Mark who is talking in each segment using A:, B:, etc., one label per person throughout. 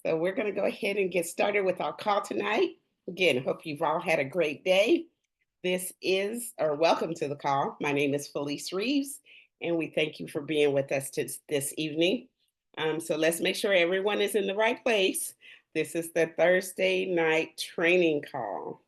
A: So we're going to go ahead and get started with our call tonight. Again, hope you've all had a great day. This is, or welcome to the call. My name is Felice Reeves, and we thank you for being with us this evening. So let's make sure everyone is in the right place. This is the Thursday night training call.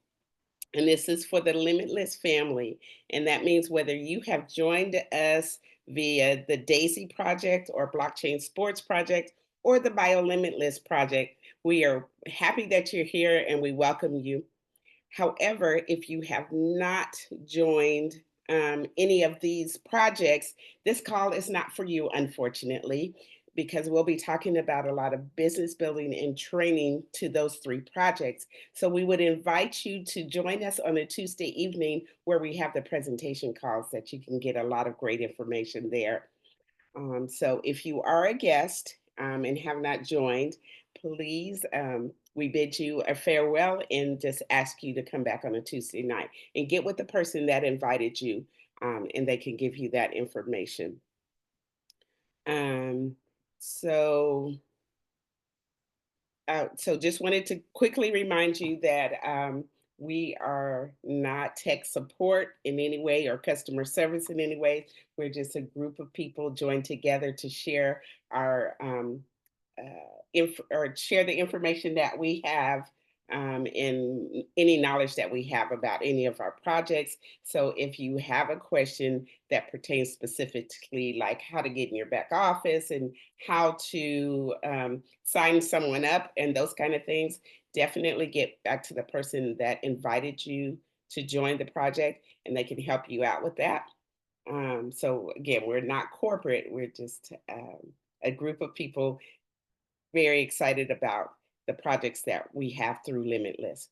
A: And this is for the Limitless family. And that means whether you have joined us via the Daisy Project or Blockchain Sports Project or the BioLimitless Project, we are happy that you're here and we welcome you. However, if you have not joined any of these projects, this call is not for you, unfortunately, because we'll be talking about a lot of business building and training to those three projects. So we would invite you to join us on a Tuesday evening where we have the presentation calls that you can get a lot of great information there. So if you are a guest and have not joined, please, we bid you a farewell and just ask you to come back on a Tuesday night and get with the person that invited you, and they can give you that information. Um, so, so just wanted to quickly remind you that we are not tech support in any way or customer service in any way. We're just a group of people joined together to share our or share the information that we have and any knowledge that we have about any of our projects. So if you have a question that pertains specifically like how to get in your back office and how to sign someone up and those kind of things, definitely get back to the person that invited you to join the project and they can help you out with that. So again, we're not corporate, we're just a group of people very excited about the projects that we have through Limitless.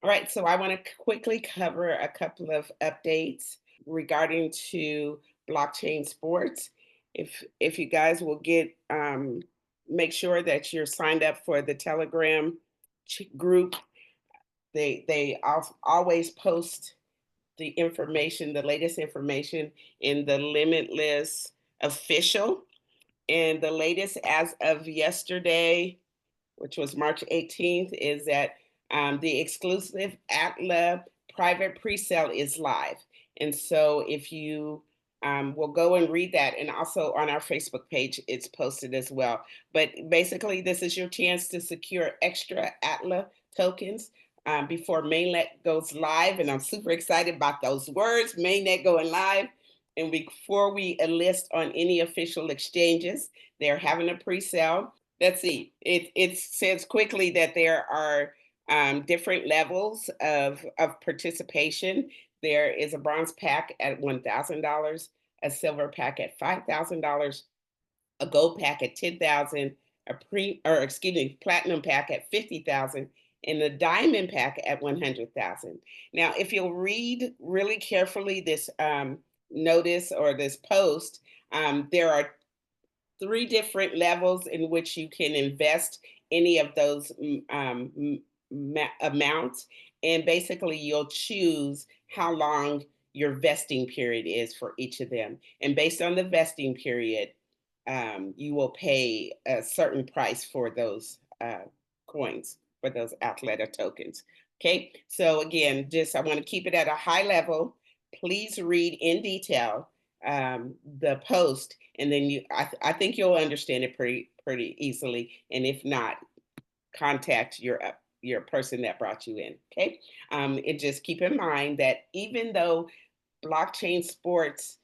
A: All right, so I want to quickly cover a couple of updates regarding to blockchain sports. If you guys will get make sure that you're signed up for the Telegram group. They always post the information, the latest information in the Limitless official. And the latest as of yesterday, which was March 18th, is that the exclusive Atla private pre-sale is live. And so if you will go and read that, and also on our Facebook page, it's posted as well. But basically, this is your chance to secure extra Atla tokens before Mainnet goes live. And I'm super excited about those words, Mainnet going live. And before we enlist on any official exchanges, they're having a pre-sale. Let's see. It says quickly that there are different levels of participation. There is a bronze pack at $1,000, a silver pack at $5,000, a gold pack at 10,000, a platinum pack at 50,000, and a diamond pack at 100,000. Now, if you'll read really carefully this notice or this post, there are three different levels in which you can invest any of those amounts. And basically, you'll choose how long your vesting period is for each of them. And based on the vesting period, you will pay a certain price for those coins, for those Athleta tokens. Okay, so again, just I want to keep it at a high level. Please read in detail the post, and then I think you'll understand it pretty easily. And if not, contact your person that brought you in. Okay, and just keep in mind that even though blockchain sports,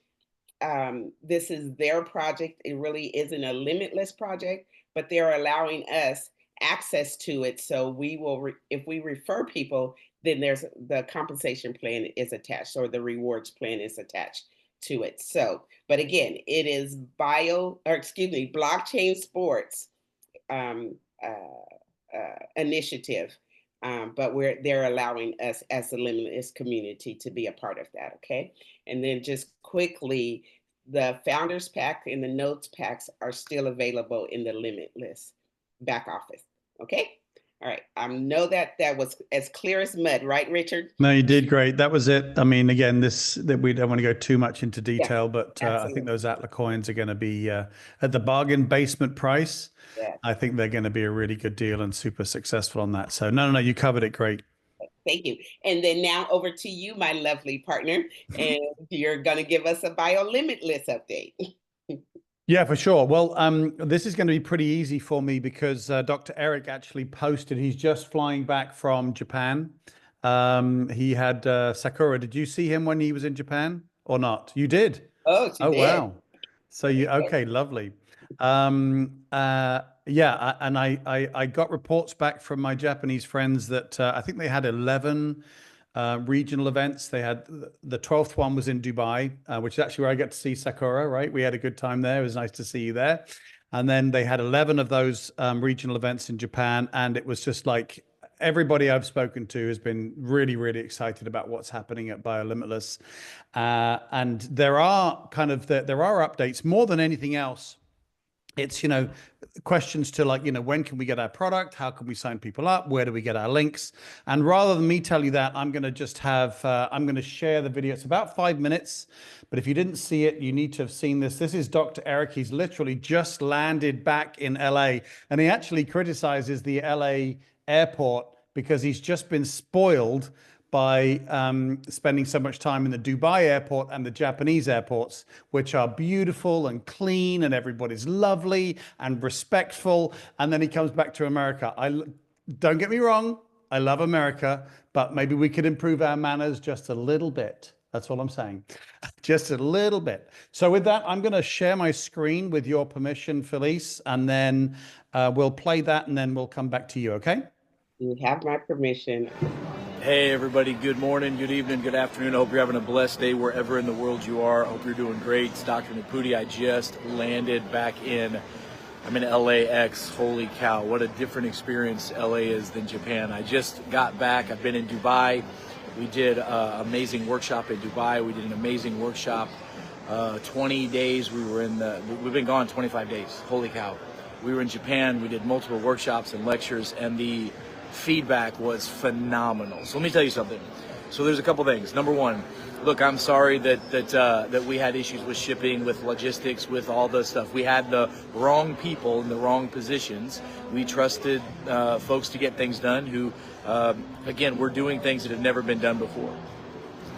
A: this is their project, it really isn't a limitless project, but they're allowing us access to it. So we will, if we refer people, then there's the compensation plan is attached or the rewards plan is attached to it. So, but again, it is blockchain sports um, initiative. But they're allowing us as the Limitless community to be a part of that. Okay, and then just quickly, the Founders Pack and the Notes Packs are still available in the Limitless back office. Okay, All right. Know that that was as clear as mud, right, Richard?
B: No, you did great. That was it. I mean, again, this that we don't want to go too much into
A: Yeah,
B: detail, but I think
A: absolutely.
B: those Atlas coins are going to be at the bargain basement price.
A: Yeah.
B: I think they're going to be a really good deal and super successful on that. So no, no, no, you covered it great.
A: Thank you. And then now over to you, my lovely partner, and you're going to give us a BioLimitless update.
B: Yeah, for sure. Well, this is going to be pretty easy for me because Dr. Eric actually posted. He's just flying back from Japan. He had Sakura. Did you see him when he was in Japan or not? You did.
A: Oh, she
B: Oh,
A: did.
B: wow. So you okay? Lovely. Yeah, and I got reports back from my Japanese friends that I think they had 11 regional events. They had the 12th one was in Dubai, which is actually where I got to see Sakura, right? We had a good time there. It was nice to see you there. And then they had 11 of those regional events in Japan. And it was just like everybody I've spoken to has been really, really excited about what's happening at BioLimitless. And there are there are updates more than anything else. It's, questions to like, when can we get our product? How can we sign people up? Where do we get our links? And rather than me tell you that, I'm going to just I'm going to share the video. It's about 5 minutes, but if you didn't see it, you need to have seen this. This is Dr. Eric. He's literally just landed back in LA, and he actually criticizes the LA airport because he's just been spoiled by spending so much time in the Dubai airport and the Japanese airports, which are beautiful and clean and everybody's lovely and respectful. And then he comes back to America. Don't get me wrong, I love America, but maybe we could improve our manners just a little bit. That's all I'm saying. Just a little bit. So with that, I'm going to share my screen with your permission, Felice, and then we'll play that and then we'll come back to you, okay?
A: You have my permission.
C: Hey everybody, good morning, good evening, good afternoon. I hope you're having a blessed day wherever in the world you are. I hope you're doing great. It's Dr. Naputi. I just landed back I'm in LAX. Holy cow, what a different experience LA is than Japan. I just got back. I've been in Dubai. We did an amazing workshop in Dubai. We did an amazing workshop. 20 days, we've been gone 25 days. Holy cow. We were in Japan. We did multiple workshops and lectures, and the feedback was phenomenal. So let me tell you something. So there's a couple things. Number one, look, I'm sorry that we had issues with shipping, with logistics, with all the stuff. We had the wrong people in the wrong positions. We trusted folks to get things done who, again, were doing things that have never been done before.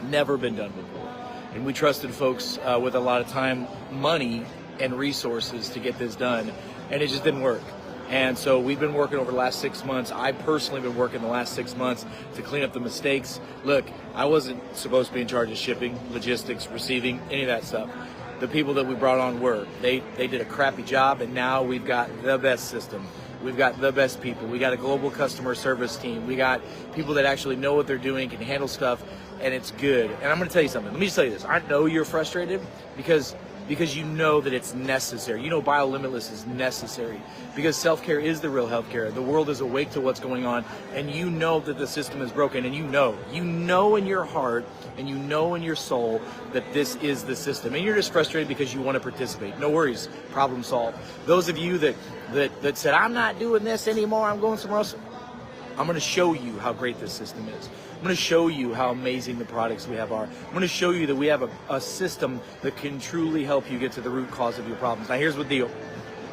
C: Never been done before. And we trusted folks with a lot of time, money, and resources to get this done. And it just didn't work. And so we've been working over the last 6 months. I personally been working the last 6 months to clean up the mistakes. Look, I wasn't supposed to be in charge of shipping, logistics, receiving, any of that stuff. The people that we brought on were. They did a crappy job, and now we've got the best system. We've got the best people. We got a global customer service team. We got people that actually know what they're doing, can handle stuff, and it's good. And I'm going to tell you something. Let me just tell you this. I know you're frustrated because you know that it's necessary. You know BioLimitless is necessary because self-care is the real healthcare. The world is awake to what's going on, and you know that the system is broken, and you know in your heart and you know in your soul that this is the system, and you're just frustrated because you want to participate. No worries, problem solved. Those of you that said, I'm not doing this anymore, I'm going somewhere else, I'm going to show you how great this system is. I'm going to show you how amazing the products we have are. I'm going to show you that we have a system that can truly help you get to the root cause of your problems. Now, here's the deal.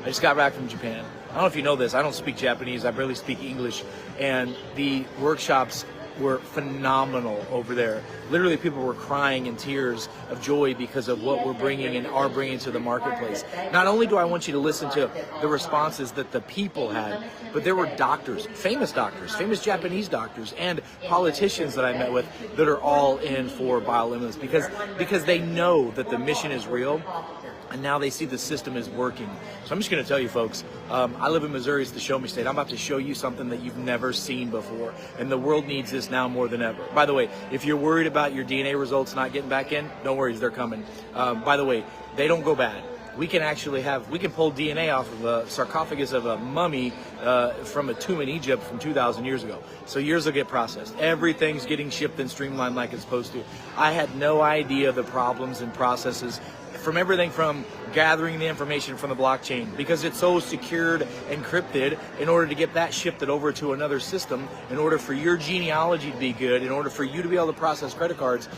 C: I just got back from Japan. I don't know if you know this. I don't speak Japanese. I barely speak English. And the workshops were phenomenal over there. Literally, people were crying in tears of joy because of what we're bringing and are bringing to the marketplace. Not only do I want you to listen to the responses that the people had, but there were doctors, famous Japanese doctors, and politicians that I met with that are all in for BioLimitless because they know that the mission is real. And now they see the system is working. So I'm just going to tell you, folks, I live in Missouri. It's the Show Me State. I'm about to show you something that you've never seen before. And the world needs this now more than ever. By the way, if you're worried about your DNA results not getting back in, don't worry, they're coming. By the way, they don't go bad. We can pull DNA off of a sarcophagus of a mummy from a tomb in Egypt from 2,000 years ago. So yours will get processed. Everything's getting shipped and streamlined like it's supposed to. I had no idea the problems and processes from everything from gathering the information from the blockchain, because it's so secured, encrypted, in order to get that shifted over to another system, in order for your genealogy to be good, in order for you to be able to process credit cards.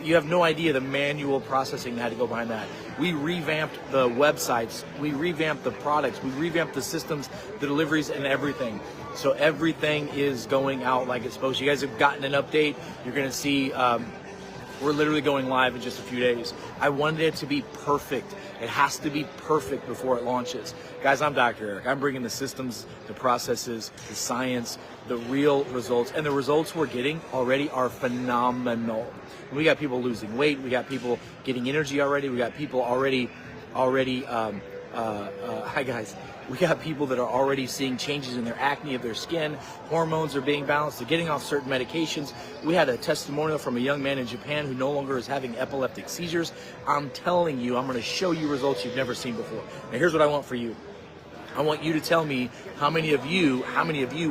C: You have no idea the manual processing that had to go behind that. We revamped the websites, we revamped the products, we revamped the systems, the deliveries, and everything. So everything is going out like it's supposed to. You guys have gotten an update. You're going to see we're literally going live in just a few days. I wanted it to be perfect. It has to be perfect before it launches. Guys, I'm Dr. Eric. I'm bringing the systems, the processes, the science, the real results. And the results we're getting already are phenomenal. We got people losing weight. We got people getting energy already. We got people already, hi guys. We got people that are already seeing changes in their acne of their skin. Hormones are being balanced. They're getting off certain medications. We had a testimonial from a young man in Japan who no longer is having epileptic seizures. I'm telling you, I'm going to show you results you've never seen before. Now, here's what I want for you. I want you to tell me how many of you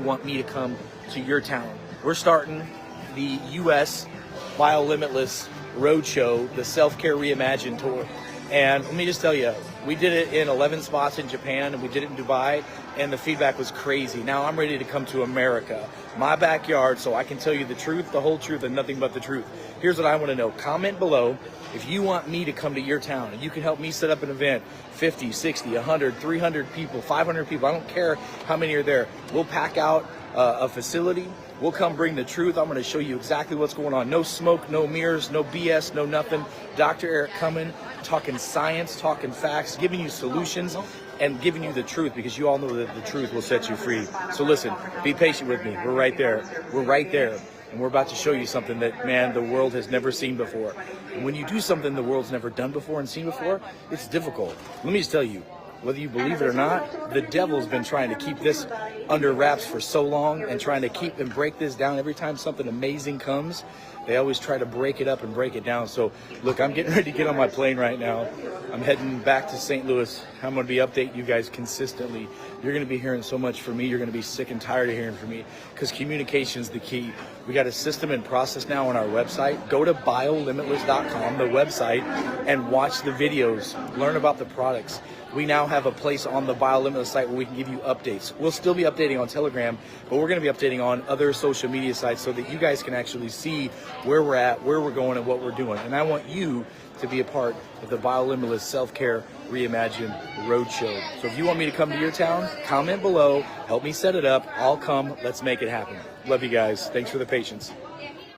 C: want me to come to your town. We're starting the U.S. BioLimitless Roadshow, the Selfcare Reimagined tour. And let me just tell you, we did it in 11 spots in Japan, and we did it in Dubai, and the feedback was crazy. Now I'm ready to come to America, my backyard, so I can tell you the truth, the whole truth, and nothing but the truth. Here's what I want to know. Comment below if you want me to come to your town, and you can help me set up an event, 50, 60, 100, 300 people, 500 people. I don't care how many are there. We'll pack out a facility. We'll come bring the truth. I'm going to show you exactly what's going on. No smoke, no mirrors, no BS, no nothing. Dr. Eric coming, talking science, talking facts, giving you solutions, and giving you the truth, because you all know that the truth will set you free. So listen, be patient with me. We're right there. We're right there. And we're about to show you something that, man, the world has never seen before. And when you do something the world's never done before and seen before, it's difficult. Let me just tell you, whether you believe it or not, the devil's been trying to keep this under wraps for so long, and trying to keep and break this down. Every time something amazing comes, they always try to break it up and break it down. So look, I'm getting ready to get on my plane right now. I'm heading back to St. Louis. I'm going to be updating you guys consistently. You're going to be hearing so much from me. You're going to be sick and tired of hearing from me, because communication is the key. We got a system in process now on our website. Go to BioLimitless.com, the website, and watch the videos. Learn about the products. We now have a place on the BioLimitless site where we can give you updates. We'll still be updating on Telegram, but we're going to be updating on other social media sites so that you guys can actually see where we're at, where we're going, and what we're doing. And I want you to be a part of the BioLimitless Self-Care Reimagined Roadshow. So if you want me to come to your town, comment below, help me set it up. I'll come. Let's make it happen. Love you guys. Thanks for the patience.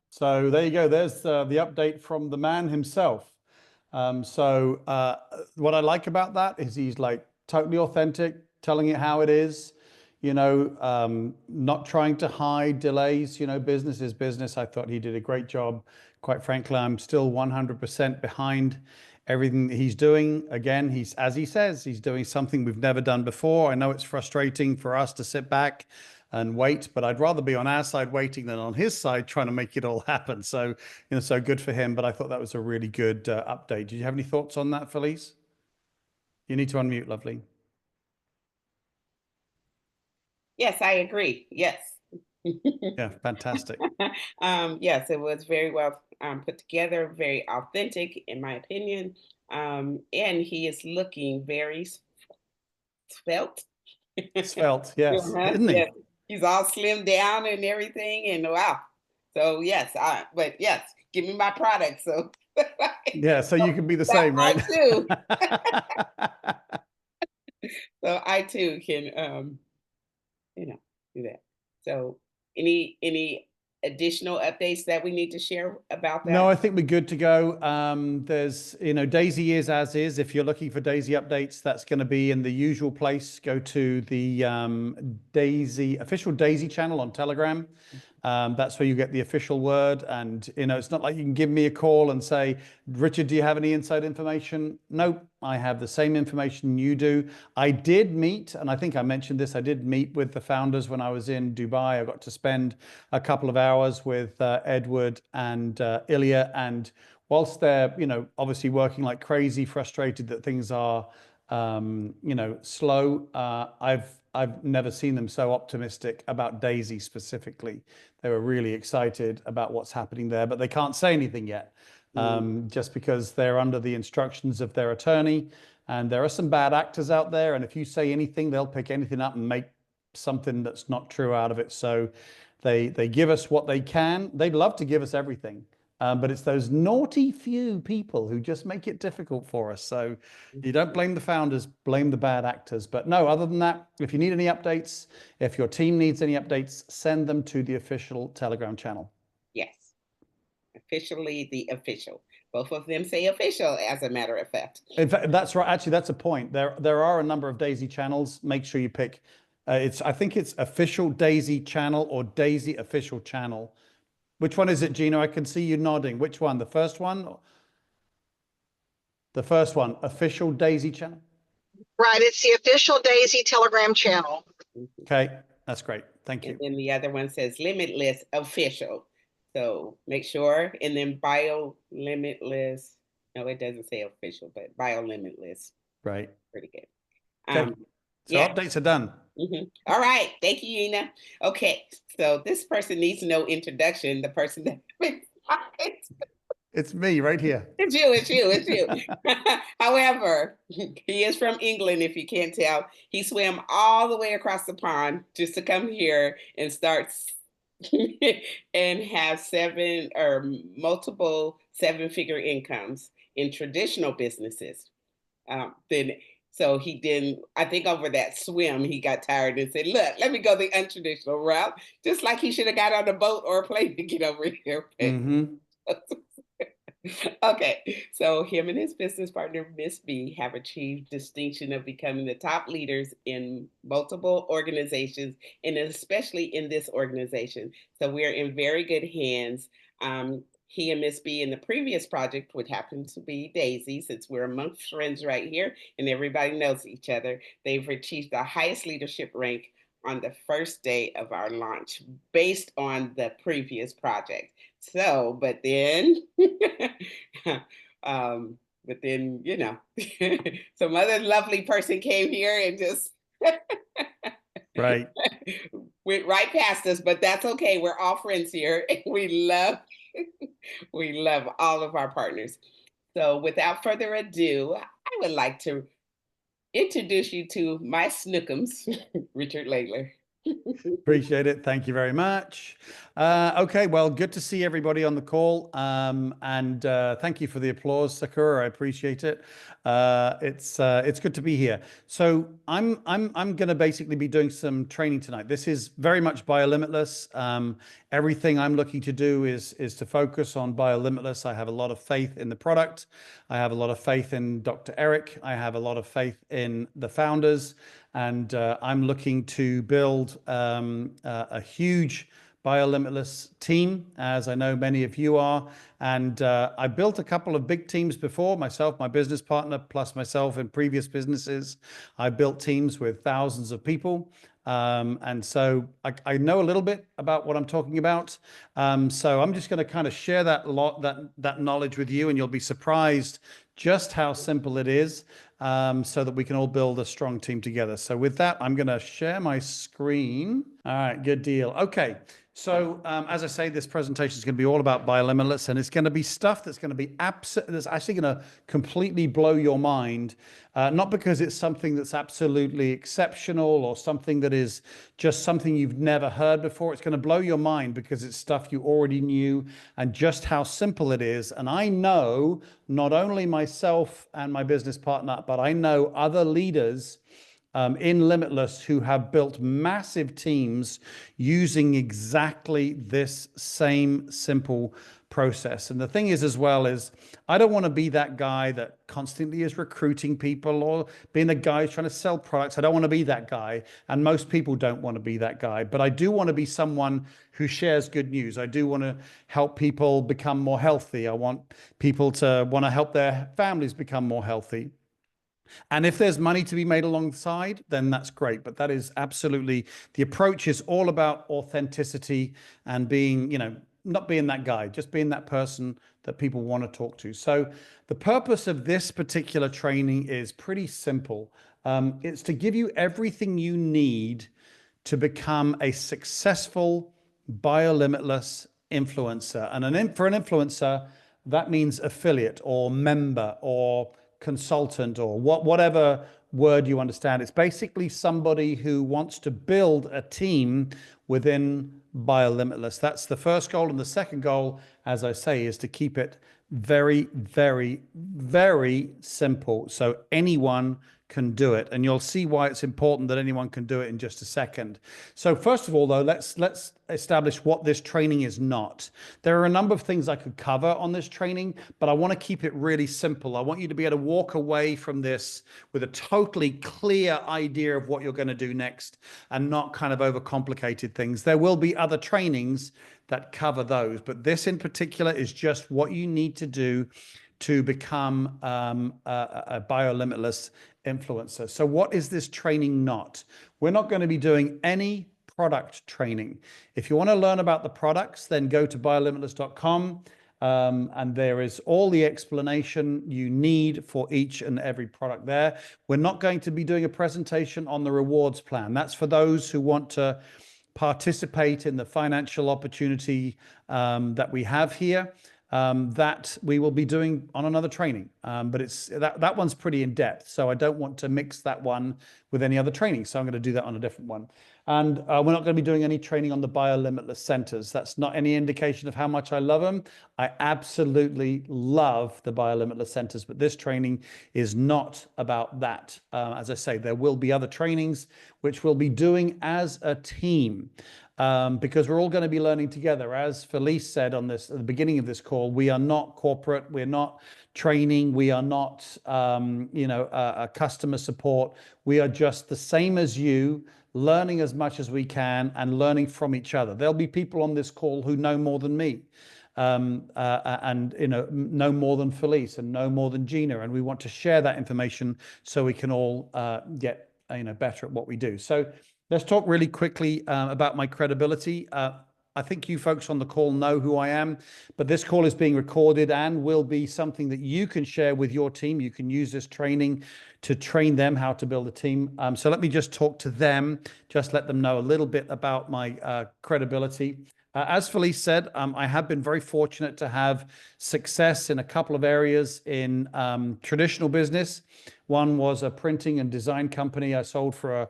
B: So there you go. There's the update from the man himself. What I like about that is he's like totally authentic, telling it how it is, not trying to hide delays. Business is business. I thought he did a great job. Quite frankly, I'm still 100% behind everything that he's doing. Again, as he says, he's doing something we've never done before. I know it's frustrating for us to sit back and wait, but I'd rather be on our side waiting than on his side trying to make it all happen. So, so good for him. But I thought that was a really good update. Did you have any thoughts on that, Felice? You need to unmute, lovely.
A: Yes, I agree. Yes.
B: Yeah, fantastic.
A: Yes, it was very well put together, very authentic, in my opinion. And he is looking very svelte.
B: Svelte, yes, isn't he?
A: Yes. He's all slimmed down and everything, and wow. So yes, but yes, give me my product. So
B: yeah, so you can be the
A: so
B: same, right?
A: I too. So I too can do that. So any additional updates that we need to share about that?
B: No, I think we're good to go. There's, Daisy is as is. If you're looking for Daisy updates, that's going to be in the usual place. Go to the official Daisy channel on Telegram. That's where you get the official word. And, it's not like you can give me a call and say, Richard, do you have any inside information? Nope, I have the same information you do. I did meet, and I think I mentioned this, I did meet with the founders when I was in Dubai. I got to spend a couple of hours with Edward and Ilya. And whilst they're, obviously working like crazy, frustrated that things are, slow, I've never seen them so optimistic about Daisy specifically. They were really excited about what's happening there, but they can't say anything yet. just because they're under the instructions of their attorney. And there are some bad actors out there. And if you say anything, they'll pick anything up and make something that's not true out of it. So they give us what they can. They'd love to give us everything. But it's those naughty few people who just make it difficult for us. So you don't blame the founders, blame the bad actors. But no, other than that, if you need any updates, if your team needs any updates, send them to the official Telegram channel.
A: Yes. Officially the official. Both of them say official, as a matter of fact.
B: In fact, that's right. Actually, that's a point. There are a number of Daisy channels. Make sure you pick. I think it's official Daisy channel or Daisy official channel. Which one is it, Gino? I can see you nodding. Which one? The first one? The first one, official Daisy channel.
D: Right, it's the official Daisy Telegram channel.
B: Okay, that's great. Thank you.
A: And then the other one says Limitless official. So make sure. And then BioLimitless. No, it doesn't say official, but BioLimitless.
B: Right.
A: Pretty good.
B: Okay. So
A: yeah.
B: updates are done.
A: All right. Thank you, Ina. Okay. So this person needs no introduction. The person that
B: It's me right here.
A: It's you. However, he is from England, if you can't tell. He swam all the way across the pond just to come here and start and have multiple seven-figure incomes in traditional businesses. So he didn't, I think over that swim, he got tired and said, look, let me go the untraditional route, just like he should have got on a boat or a plane to get over here. Okay, so him and his business partner, Miss B, have achieved distinction of becoming the top leaders in multiple organizations, and especially in this organization. So we're in very good hands. He and Miss B in the previous project would happen to be Daisy, since we're amongst friends right here and everybody knows each other. They've achieved the highest leadership rank on the first day of our launch based on the previous project. So, but then, you know, some other lovely person came here and just
B: right.
A: went right past us, but that's okay. We're all friends here and we love all of our partners. So without further ado, I would like to introduce you to my snookums, Richard Laidler.
B: Appreciate it. Thank you very much. Okay, well, good to see everybody on the call. And thank you for the applause, Sakura. I appreciate it. It's good to be here. So I'm going to basically be doing some training tonight. This is very much BioLimitless. Everything I'm looking to do is to focus on BioLimitless. I have a lot of faith in the product. I have a lot of faith in Dr. Eric. I have a lot of faith in the founders. And I'm looking to build a huge BioLimitless team, as I know many of you are. And I built a couple of big teams before, myself, my business partner, plus myself in previous businesses. I built teams with thousands of people. And so I know a little bit about what I'm talking about. So I'm just going to kind of share that knowledge with you, and you'll be surprised just how simple it is, so that we can all build a strong team together. So with that, I'm going to share my screen. All right, good deal. Okay. So as I say, this presentation is going to be all about BioLimitless, and it's going to be stuff that's going to be that's actually going to completely blow your mind. Not because it's something that's absolutely exceptional or something that is just something you've never heard before. It's going to blow your mind because it's stuff you already knew and just how simple it is. And I know not only myself and my business partner, but I know other leaders in Limitless who have built massive teams using exactly this same simple process. And the thing is, as well, is I don't want to be that guy that constantly is recruiting people or being the guy who's trying to sell products. I don't want to be that guy. And most people don't want to be that guy. But I do want to be someone who shares good news. I do want to help people become more healthy. I want people to want to help their families become more healthy. And if there's money to be made alongside, then that's great. But that is absolutely, the approach is all about authenticity and being, not being that guy, just being that person that people want to talk to. So the purpose of this particular training is pretty simple. It's to give you everything you need to become a successful BioLimitless influencer. And for an influencer, that means affiliate or member or consultant or whatever word you understand. It's basically somebody who wants to build a team within BioLimitless. That's the first goal. And the second goal, as I say, is to keep it very, very, very simple. So anyone can do it. And you'll see why it's important that anyone can do it in just a second. So first of all, though, let's establish what this training is not. There are a number of things I could cover on this training, but I want to keep it really simple. I want you to be able to walk away from this with a totally clear idea of what you're going to do next and not kind of overcomplicated things. There will be other trainings that cover those, but this in particular is just what you need to do to become a BioLimitless influencer. So what is this training not? We're not going to be doing any product training. If you want to learn about the products, then go to biolimitless.com, and there is all the explanation you need for each and every product there. We're not going to be doing a presentation on the rewards plan. That's for those who want to participate in the financial opportunity that we have here. That we will be doing on another training, but it's that one's pretty in depth, so I don't want to mix that one with any other training, so I'm going to do that on a different one. And we're not going to be doing any training on the BioLimitless centers. That's not any indication of how much I love them. I absolutely love the BioLimitless centers, but this training is not about that. As I say, there will be other trainings which we'll be doing as a team. Because we're all going to be learning together. As Felice said on this at the beginning of this call, we are not corporate, we're not training, we are not a customer support. We are just the same as you, learning as much as we can and learning from each other. There'll be people on this call who know more than me, and know more than Felice and know more than Gina, and we want to share that information so we can all get better at what we do. So let's talk really quickly about my credibility. I think you folks on the call know who I am, but this call is being recorded and will be something that you can share with your team. You can use this training to train them how to build a team. So let me just talk to them, just let them know a little bit about my credibility. As Felice said, I have been very fortunate to have success in a couple of areas in traditional business. One was a printing and design company I sold for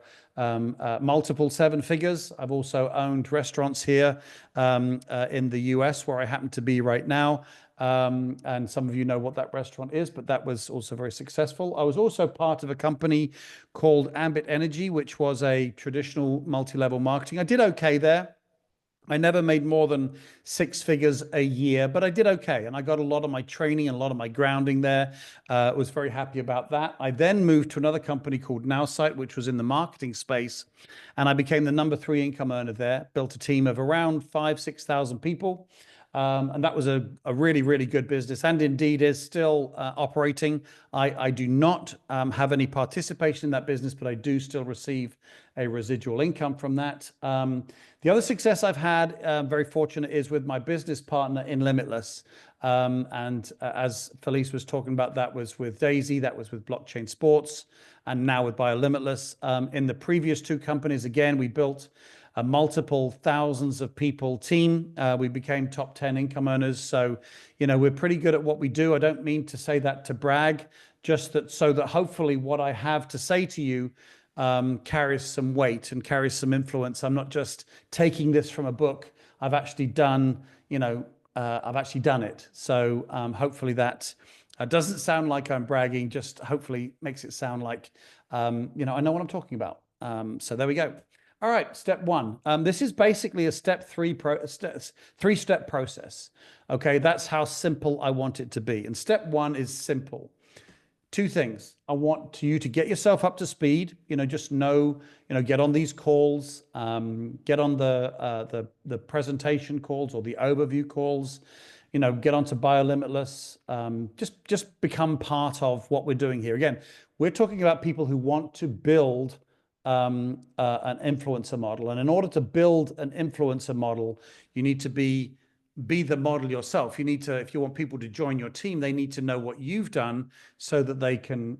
B: multiple seven figures. I've also owned restaurants here in the US where I happen to be right now. And some of you know what that restaurant is, but that was also very successful. I was also part of a company called Ambit Energy, which was a traditional multi-level marketing. I did okay there. I never made more than 6 figures a year, but I did okay. And I got a lot of my training and a lot of my grounding there. Was very happy about that. I then moved to another company called Nowsight, which was in the marketing space. And I became the number 3 income earner there, built a team of around 5,000-6,000 people. And that was a really, really good business, and indeed is still operating. I do not have any participation in that business, but I do still receive a residual income from that. The other success I've had, very fortunate, is with my business partner in Limitless. And as Felice was talking about, that was with Daisy, that was with Blockchain Sports, and now with BioLimitless. In the previous 2 companies, again, we built a multiple thousands of people team. We became top 10 income earners. So, we're pretty good at what we do. I don't mean to say that to brag, just that so that hopefully what I have to say to you carries some weight and carries some influence. I'm not just taking this from a book. I've actually done, it. So hopefully that doesn't sound like I'm bragging, just hopefully makes it sound like, I know what I'm talking about. So there we go. All right, step 1. This is basically a step 3-step process. Okay, that's how simple I want it to be. And step 1 is simple. 2 things. I want you to get yourself up to speed. Just know, get on these calls, get on the presentation calls or the overview calls. Get onto BioLimitless. Just become part of what we're doing here. Again, we're talking about people who want to build an influencer model, and in order to build an influencer model, you need to be the model yourself. You need to, if you want people to join your team, they need to know what you've done so that they can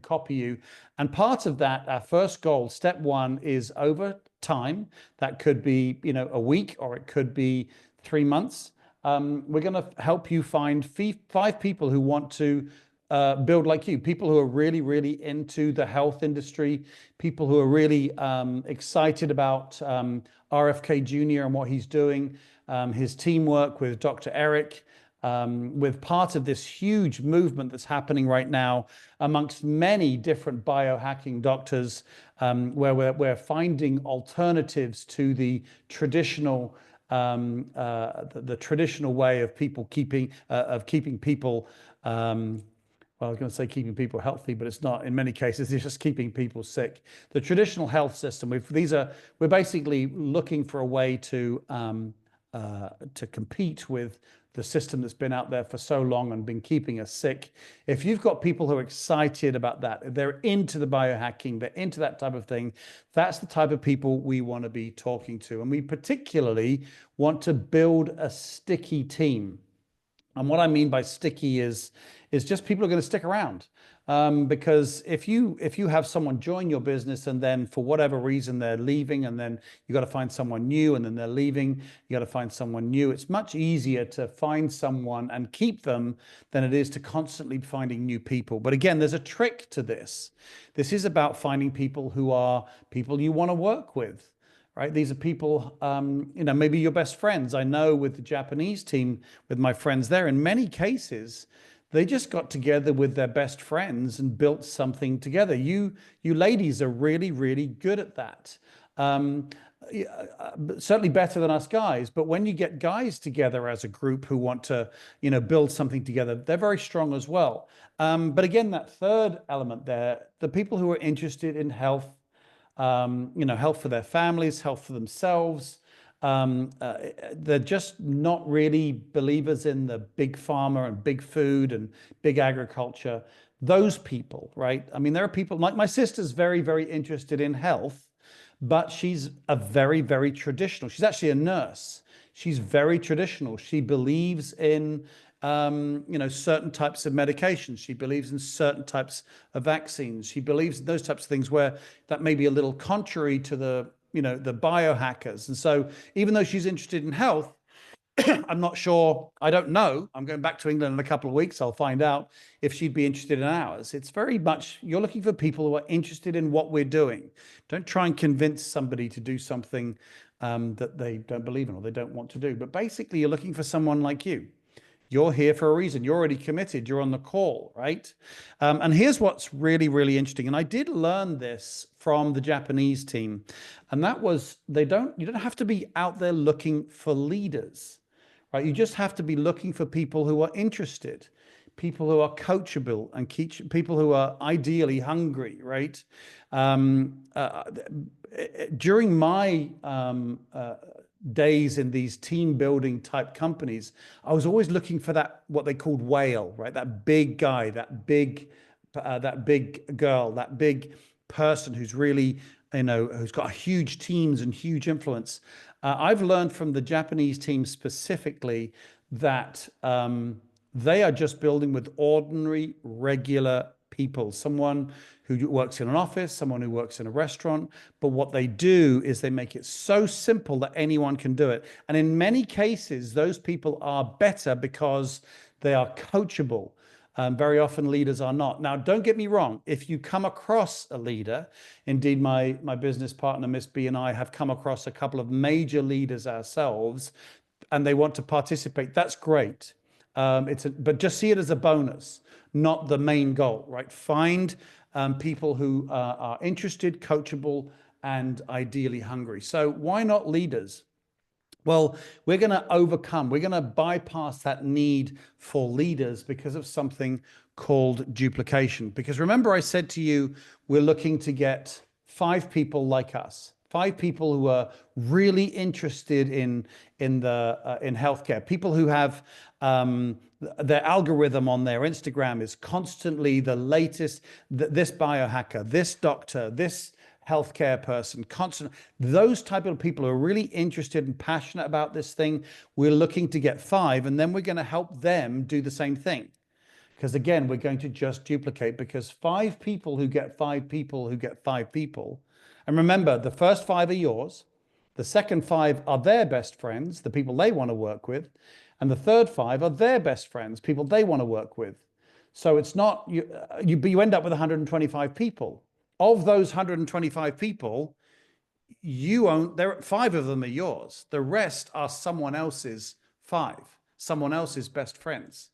B: copy you. And part of that, our first goal, step 1, is over time. That could be a week, or it could be 3 months. we're going to help you find 5 people who want to build like you, people who are really, really into the health industry, people who are really excited about RFK Jr. and what he's doing, his teamwork with Dr. Eric, with part of this huge movement that's happening right now amongst many different biohacking doctors, where we're finding alternatives to the traditional the traditional way of people keeping people well, I was going to say keeping people healthy, but it's not. In many cases, it's just keeping people sick. The traditional health system, we're basically looking for a way to compete with the system that's been out there for so long and been keeping us sick. If you've got people who are excited about that, they're into the biohacking, they're into that type of thing, that's the type of people we want to be talking to. And we particularly want to build a sticky team. And what I mean by sticky is just people are going to stick around. Because if you have someone join your business and then for whatever reason they're leaving, and then you got to find someone new, and then they're leaving, you got to find someone new. It's much easier to find someone and keep them than it is to constantly finding new people. But again, there's a trick to this. This is about finding people who are people you want to work with. Right? These are people, maybe your best friends. I know with the Japanese team, with my friends there, in many cases, they just got together with their best friends and built something together. You ladies are really, really good at that. Certainly better than us guys. But when you get guys together as a group who want to, build something together, they're very strong as well. But again, that third element there, the people who are interested in health, health for their families, health for themselves. They're just not really believers in the big pharma and big food and big agriculture. Those people, right? I mean, there are people like my sister's very, very interested in health, but she's a very, very traditional. She's actually a nurse. She's very traditional. She believes in certain types of medications. She believes in certain types of vaccines. She believes in those types of things where that may be a little contrary to the biohackers. And so even though she's interested in health, I'm not sure, I don't know. I'm going back to England in a couple of weeks. I'll find out if she'd be interested in ours. It's very much, you're looking for people who are interested in what we're doing. Don't try and convince somebody to do something that they don't believe in or they don't want to do. But basically, you're looking for someone like you. You're here for a reason. You're already committed. You're on the call, right? And here's what's really, really interesting. And I did learn this from the Japanese team. And that was, you don't have to be out there looking for leaders, right? You just have to be looking for people who are interested, people who are coachable, and people who are ideally hungry, right? During my days in these team building type companies, I was always looking for that, what they called whale, right? That big guy, that big girl, that big person who's really, who's got huge teams and huge influence. I've learned from the Japanese team specifically that they are just building with ordinary, regular people, someone who works in an office, someone who works in a restaurant. But what they do is they make it so simple that anyone can do it. And in many cases, those people are better because they are coachable. Very often leaders are not. Now, don't get me wrong. If you come across a leader, indeed, my business partner, Miss B, and I have come across a couple of major leaders ourselves, and they want to participate, that's great. But just see it as a bonus, not the main goal, right? Find people who are interested, coachable, and ideally hungry. So why not leaders? Well, we're going to bypass that need for leaders because of something called duplication. Because remember, I said to you, we're looking to get 5 people like us. 5 people who are really interested in healthcare. People who have their algorithm on their Instagram is constantly the latest. This biohacker, this doctor, this healthcare person, those type of people are really interested and passionate about this thing. We're looking to get 5, and then we're going to help them do the same thing. Because again, we're going to just duplicate, because 5 people who get 5 people who get 5 people. And remember, the first 5 are yours. The second 5 are their best friends, the people they want to work with. And the third 5 are their best friends, people they want to work with. So it's not, you end up with 125 people. Of those 125 people, there 5 of them are yours. The rest are someone else's 5, someone else's best friends.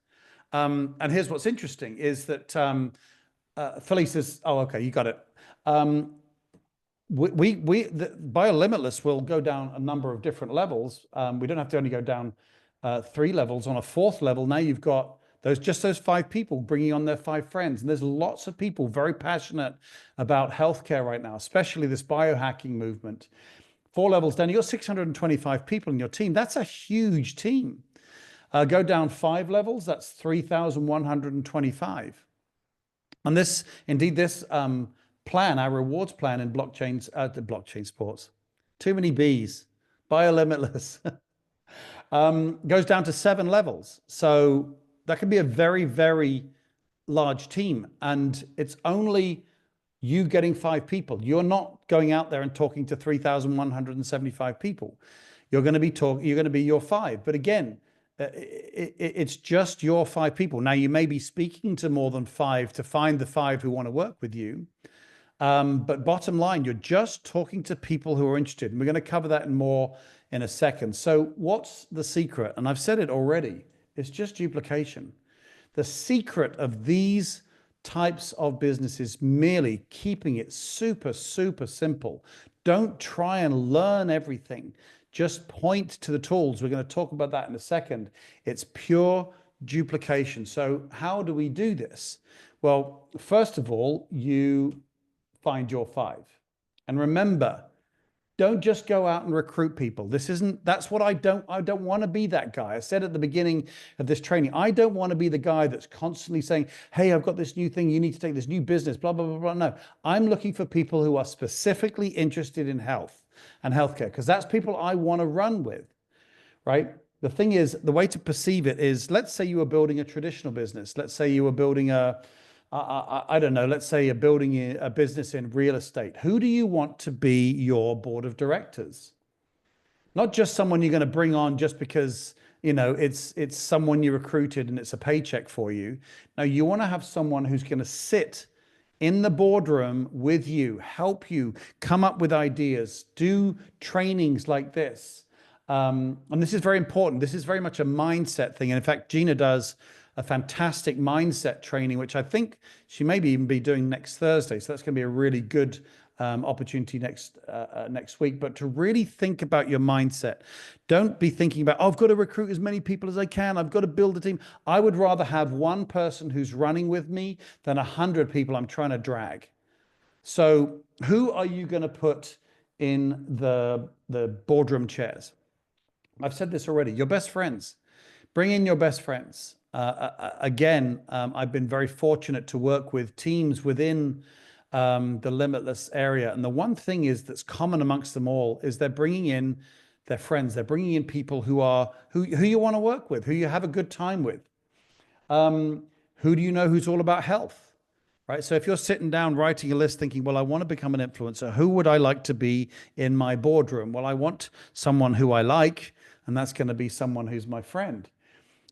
B: And here's what's interesting is that Felice says, oh, okay, you got it. The BioLimitless will go down a number of different levels. We don't have to only go down 3 levels. On a 4th level, now you've got those 5 people bringing on their 5 friends. And there's lots of people very passionate about healthcare right now, especially this biohacking movement. 4 levels down, you've got 625 people in your team. That's a huge team. Go down 5 levels, that's 3,125. And this plan, our rewards plan in the blockchain sports, too many B's, BioLimitless, goes down to 7 levels. So that can be a very, very large team. And it's only you getting 5 people. You're not going out there and talking to 3,175 people. You're going to be your 5. But again, it's just your 5 people. Now, you may be speaking to more than 5 to find the 5 who want to work with you. But bottom line, you're just talking to people who are interested. And we're going to cover that more in a second. So what's the secret? And I've said it already. It's just duplication. The secret of these types of businesses, merely keeping it super, super simple. Don't try and learn everything. Just point to the tools. We're going to talk about that in a second. It's pure duplication. So how do we do this? Well, first of all, you find your 5. And remember, don't just go out and recruit people. That's what I don't want to be that guy. I said at the beginning of this training, I don't want to be the guy that's constantly saying, hey, I've got this new thing, you need to take this new business, blah, blah, blah, blah. No, I'm looking for people who are specifically interested in health and healthcare, because that's people I want to run with, right? The thing is, the way to perceive it is, let's say you were building a traditional business. Let's say you were building I don't know, let's say you're building a business in real estate. Who do you want to be your board of directors? Not just someone you're going to bring on just because, it's someone you recruited and it's a paycheck for you. No, you want to have someone who's going to sit in the boardroom with you, help you come up with ideas, do trainings like this. And this is very important. This is very much a mindset thing. And in fact, Gina does a fantastic mindset training, which I think she may even be doing next Thursday. So that's going to be a really good opportunity next week. But to really think about your mindset, don't be thinking about, oh, I've got to recruit as many people as I can. I've got to build a team. I would rather have 1 person who's running with me than 100 people I'm trying to drag. So who are you going to put in the boardroom chairs? I've said this already, your best friends. Bring in your best friends. Again, I've been very fortunate to work with teams within the Limitless area. And the one thing that's common amongst them all is they're bringing in their friends. They're bringing in people who you want to work with, who you have a good time with. Who do you know who's all about health, right? So if you're sitting down writing a list thinking, well, I want to become an influencer, who would I like to be in my boardroom? Well, I want someone who I like, and that's going to be someone who's my friend.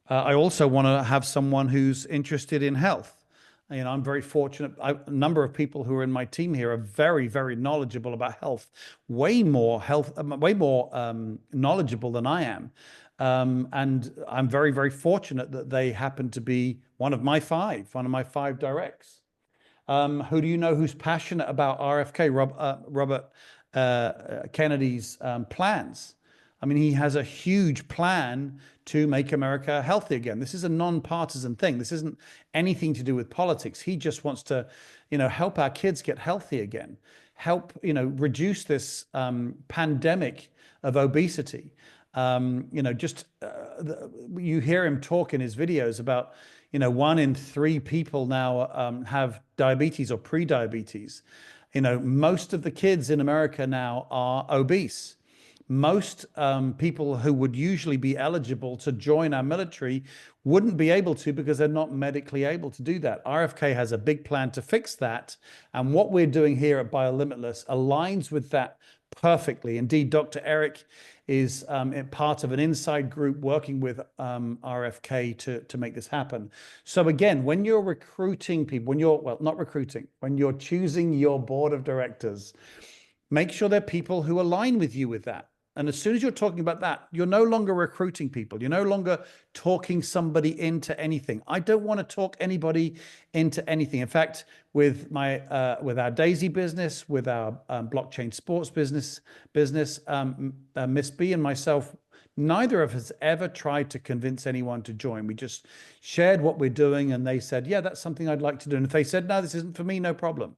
B: I also want to have someone who's interested in health. I'm very fortunate. A number of people who are in my team here are very, very knowledgeable about health, way more knowledgeable than I am. And I'm very, very fortunate that they happen to be one of my 5 directs. Who do you know who's passionate about RFK, Robert Kennedy's plans? I mean, he has a huge plan to make America healthy again. This is a non-partisan thing. This isn't anything to do with politics. He just wants to, help our kids get healthy again, help, reduce this pandemic of obesity. You hear him talk in his videos about, 1 in 3 people now have diabetes or pre-diabetes. Most of the kids in America now are obese. Most people who would usually be eligible to join our military wouldn't be able to because they're not medically able to do that. RFK has a big plan to fix that. And what we're doing here at BioLimitless aligns with that perfectly. Indeed, Dr. Eric is part of an inside group working with RFK to make this happen. So again, when you're recruiting people, not recruiting, when you're choosing your board of directors, make sure they're people who align with you with that. And as soon as you're talking about that, you're no longer recruiting people. You're no longer talking somebody into anything. I don't want to talk anybody into anything. In fact, with our Daisy business, with our blockchain sports business, Miss B and myself, neither of us ever tried to convince anyone to join. We just shared what we're doing, and they said, "Yeah, that's something I'd like to do." And if they said, "No, this isn't for me," no problem.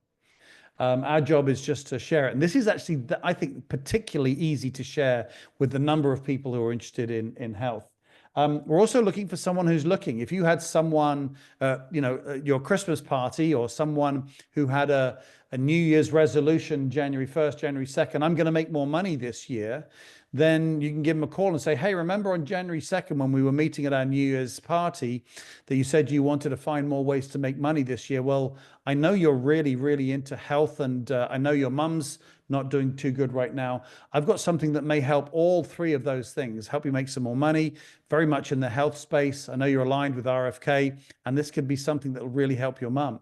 B: Our job is just to share it. And this is actually, I think, particularly easy to share with the number of people who are interested in health. We're also looking for someone who's looking. If you had someone, your Christmas party, or someone who had a New Year's resolution, January 1st, January 2nd, I'm going to make more money this year, then you can give them a call and say, "Hey, remember on January 2nd when we were meeting at our New Year's party that you said you wanted to find more ways to make money this year? Well, I know you're really, really into health, and I know your mum's not doing too good right now. I've got something that may help all three of those things, help you make some more money, very much in the health space. I know you're aligned with RFK, and this could be something that will really help your mum.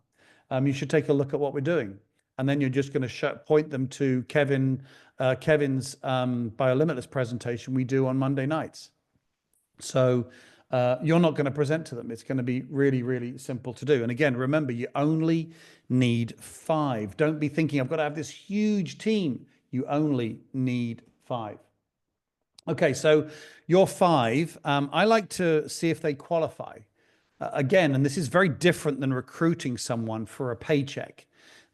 B: You should take a look at what we're doing." And then you're just going to point them to Kevin's BioLimitless presentation we do on Monday nights. So you're not going to present to them. It's going to be really, really simple to do. And again, remember, you only need 5. Don't be thinking, "I've got to have this huge team." You only need 5. Okay, so your 5, I like to see if they qualify. Again, and this is very different than recruiting someone for a paycheck.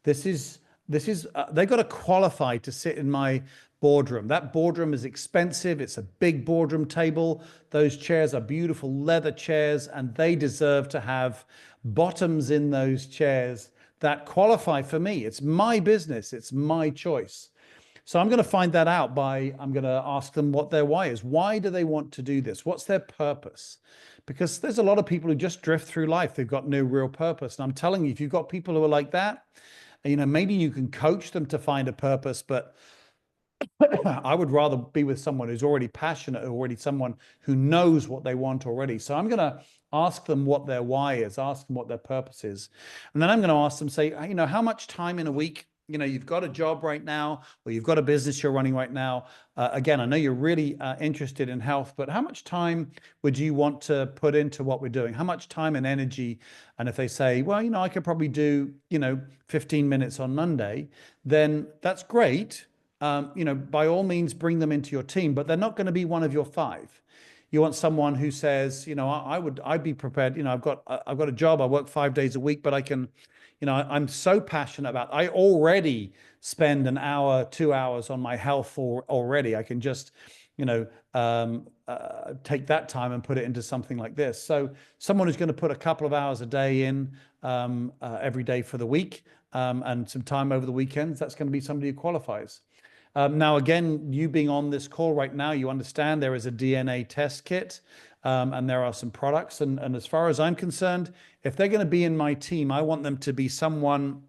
B: This is they've got to qualify to sit in my boardroom. That boardroom is expensive. It's a big boardroom table. Those chairs are beautiful leather chairs, and they deserve to have bottoms in those chairs that qualify for me. It's my business. It's my choice. So I'm going to find that out I'm going to ask them what their why is. Why do they want to do this? What's their purpose? Because there's a lot of people who just drift through life. They've got no real purpose. And I'm telling you, if you've got people who are like that, maybe you can coach them to find a purpose, but I would rather be with someone who's already passionate, already someone who knows what they want already. So I'm going to ask them what their why is, ask them what their purpose is. And then I'm going to ask them, say, how much time in a week, you've got a job right now, or you've got a business you're running right now. Again, I know you're really interested in health, but how much time would you want to put into what we're doing? How much time and energy? And if they say, "Well, I could probably do, 15 minutes on Monday," then that's great. By all means, bring them into your team, but they're not going to be one of your 5. You want someone who says, I'd be prepared. I've got a job. I work 5 days a week, but I can, I'm so passionate about, I already spend an hour, 2 hours on my health already. I can just, take that time and put it into something like this. So someone who's going to put a couple of hours a day in every day for the week, and some time over the weekends, that's going to be somebody who qualifies. Now, again, you being on this call right now, you understand there is a DNA test kit, and there are some products. And as far as I'm concerned, if they're going to be in my team, I want them to be someone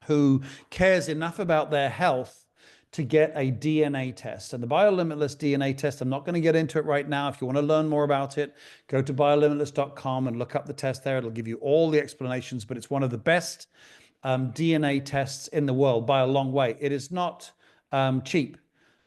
B: who cares enough about their health to get a DNA test. And the BioLimitless DNA test, I'm not going to get into it right now. If you want to learn more about it, go to biolimitless.com and look up the test there. It'll give you all the explanations, but it's one of the best DNA tests in the world by a long way. It is not cheap.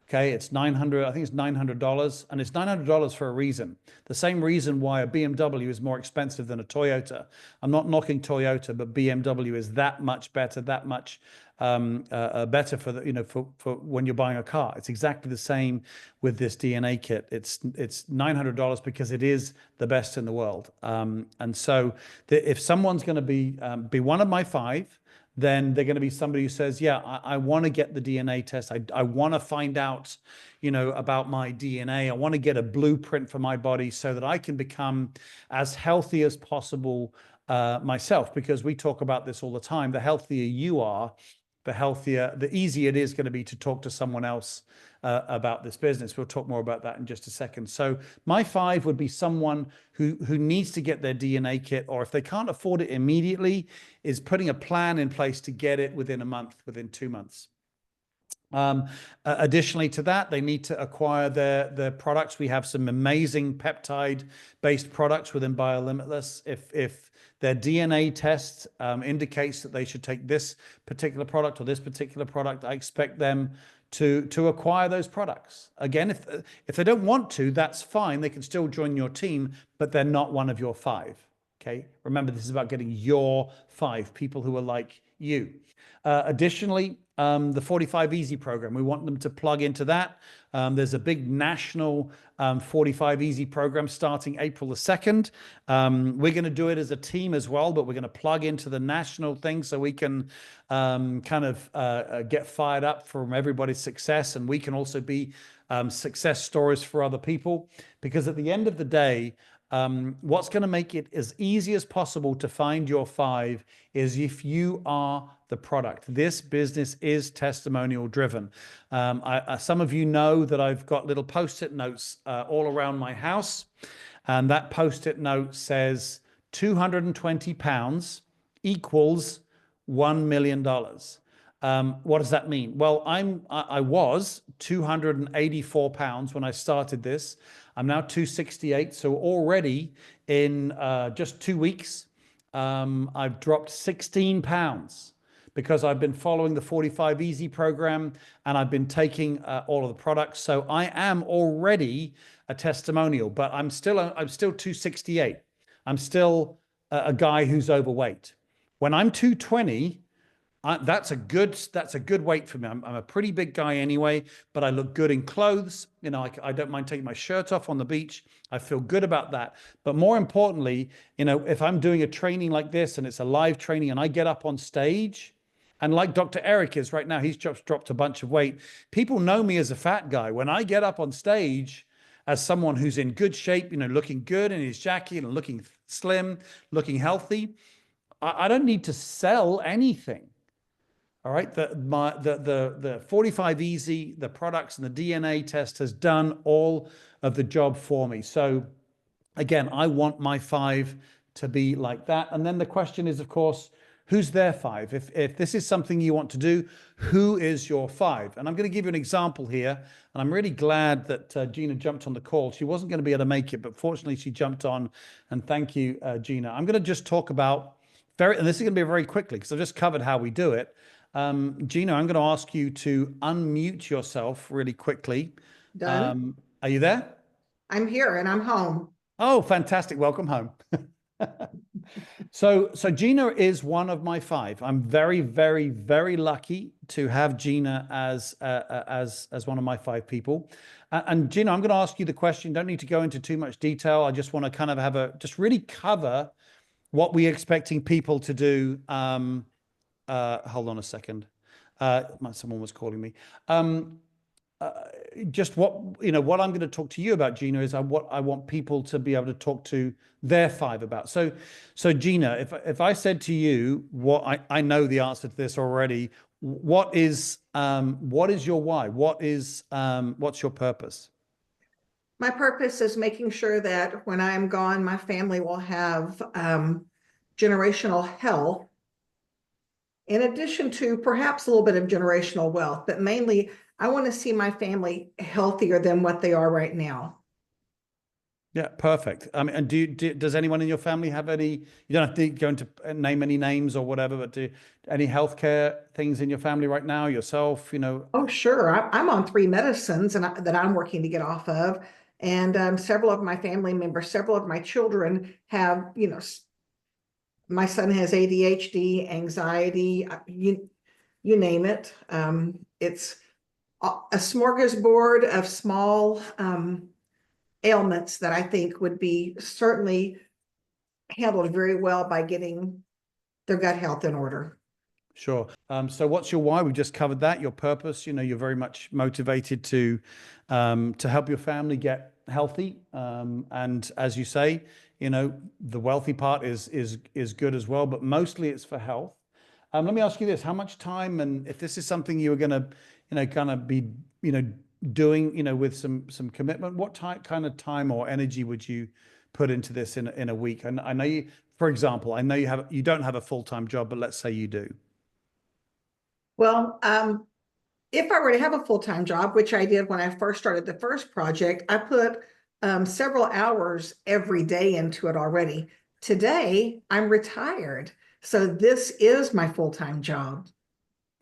B: Okay, it's $900. I think it's $900, and it's $900 for a reason. The same reason why a BMW is more expensive than a Toyota. I'm not knocking Toyota, but BMW is that much better, that much better for the for when you're buying a car. It's exactly the same with this DNA kit. It's $900 because it is the best in the world. And so if someone's going to be one of my 5, then they're going to be somebody who says, "Yeah, I want to get the DNA test. I want to find out, about my DNA. I want to get a blueprint for my body so that I can become as healthy as possible myself." Because we talk about this all the time. The healthier you are, the easier it is going to be to talk to someone else about this business. We'll talk more about that in just a second. So my 5 would be someone who needs to get their DNA kit, or if they can't afford it immediately, is putting a plan in place to get it within a month, within 2 months. Additionally to that, they need to acquire their products. We have some amazing peptide-based products within BioLimitless. If their DNA test indicates that they should take this particular product or this particular product, I expect them to acquire those products. Again, if they don't want to, that's fine. They can still join your team, but they're not one of your 5. Okay. Remember, this is about getting your 5 people who are like you. Additionally, the 45 Easy program, we want them to plug into that. There's a big national 45 Easy program starting April the 2nd. We're going to do it as a team as well, but we're going to plug into the national thing so we can kind of get fired up from everybody's success. And we can also be success stories for other people, because at the end of the day, what's going to make it as easy as possible to find your 5 is if you are the product. This business is testimonial driven. Some of you know that I've got little post-it notes all around my house, and that post-it note says 220 pounds equals $1 million. What does that mean? Well, I was 284 pounds when I started this. I'm now 268. So already in just 2 weeks, I've dropped 16 pounds because I've been following the 45 Easy program and I've been taking all of the products. So I am already a testimonial, but I'm still 268. I'm still a guy who's overweight. When I'm 220, that's a good weight for me. I'm a pretty big guy anyway, but I look good in clothes. You know, I don't mind taking my shirt off on the beach. I feel good about that. But more importantly, you know, if I'm doing a training like this and it's a live training and I get up on stage, and like Dr. Eric is right now, he's just dropped a bunch of weight. People know me as a fat guy. When I get up on stage as someone who's in good shape, you know, looking good in his jacket and looking slim, looking healthy, I don't need to sell anything. All right, the 45 Easy, the products and the DNA test has done all of the job for me. So again, I want my 5 to be like that. And then the question is, of course, who's their 5? If this is something you want to do, who is your 5? And I'm going to give you an example here. And I'm really glad that Gina jumped on the call. She wasn't going to be able to make it, but fortunately she jumped on. And thank you, Gina. I'm going to just talk about and this is going to be very quickly because I've just covered how we do it. Gina, I'm going to ask you to unmute yourself really quickly.
D: Done.
B: Are you there?
D: I'm here and I'm home.
B: Oh, fantastic. Welcome home. So Gina is one of my 5. I'm very, very, very lucky to have Gina as one of my 5 people. And Gina, I'm going to ask you the question. Don't need to go into too much detail. I just want to kind of just really cover what we're expecting people to do. Hold on a second. Someone was calling me. Just what I'm going to talk to you about, Gina, is what I want people to be able to talk to their 5 about. So Gina, if I said to you what I know the answer to this already, what is your why? What's your purpose?
D: My purpose is making sure that when I'm gone, my family will have generational health, in addition to perhaps a little bit of generational wealth, but mainly I want to see my family healthier than what they are right now.
B: Yeah, perfect. And does anyone in your family have any, you don't have to go into name any names or whatever, but any healthcare things in your family right now, yourself, you know?
D: Oh, sure. I'm on 3 medicines that I'm working to get off of. And several of my family members, several of my children have, you know, my son has ADHD, anxiety, you name it. It's a smorgasbord of small ailments that I think would be certainly handled very well by getting their gut health in order.
B: Sure. So what's your why? We've just covered that. Your purpose, you know, you're very much motivated to help your family get healthy. And as you say, you know, the wealthy part is good as well, but mostly it's for health. Let me ask you this: how much time, and if this is something you were going to, you know, kind of be, you know, doing, you know, with some commitment, what kind of time or energy would you put into this in a week? And I know you, for example, I know you don't have a full-time job, but let's say you do.
D: Well, if I were to have a full-time job, which I did when I first started the first project, I put several hours every day into it already. Today, I'm retired. So this is my full-time job.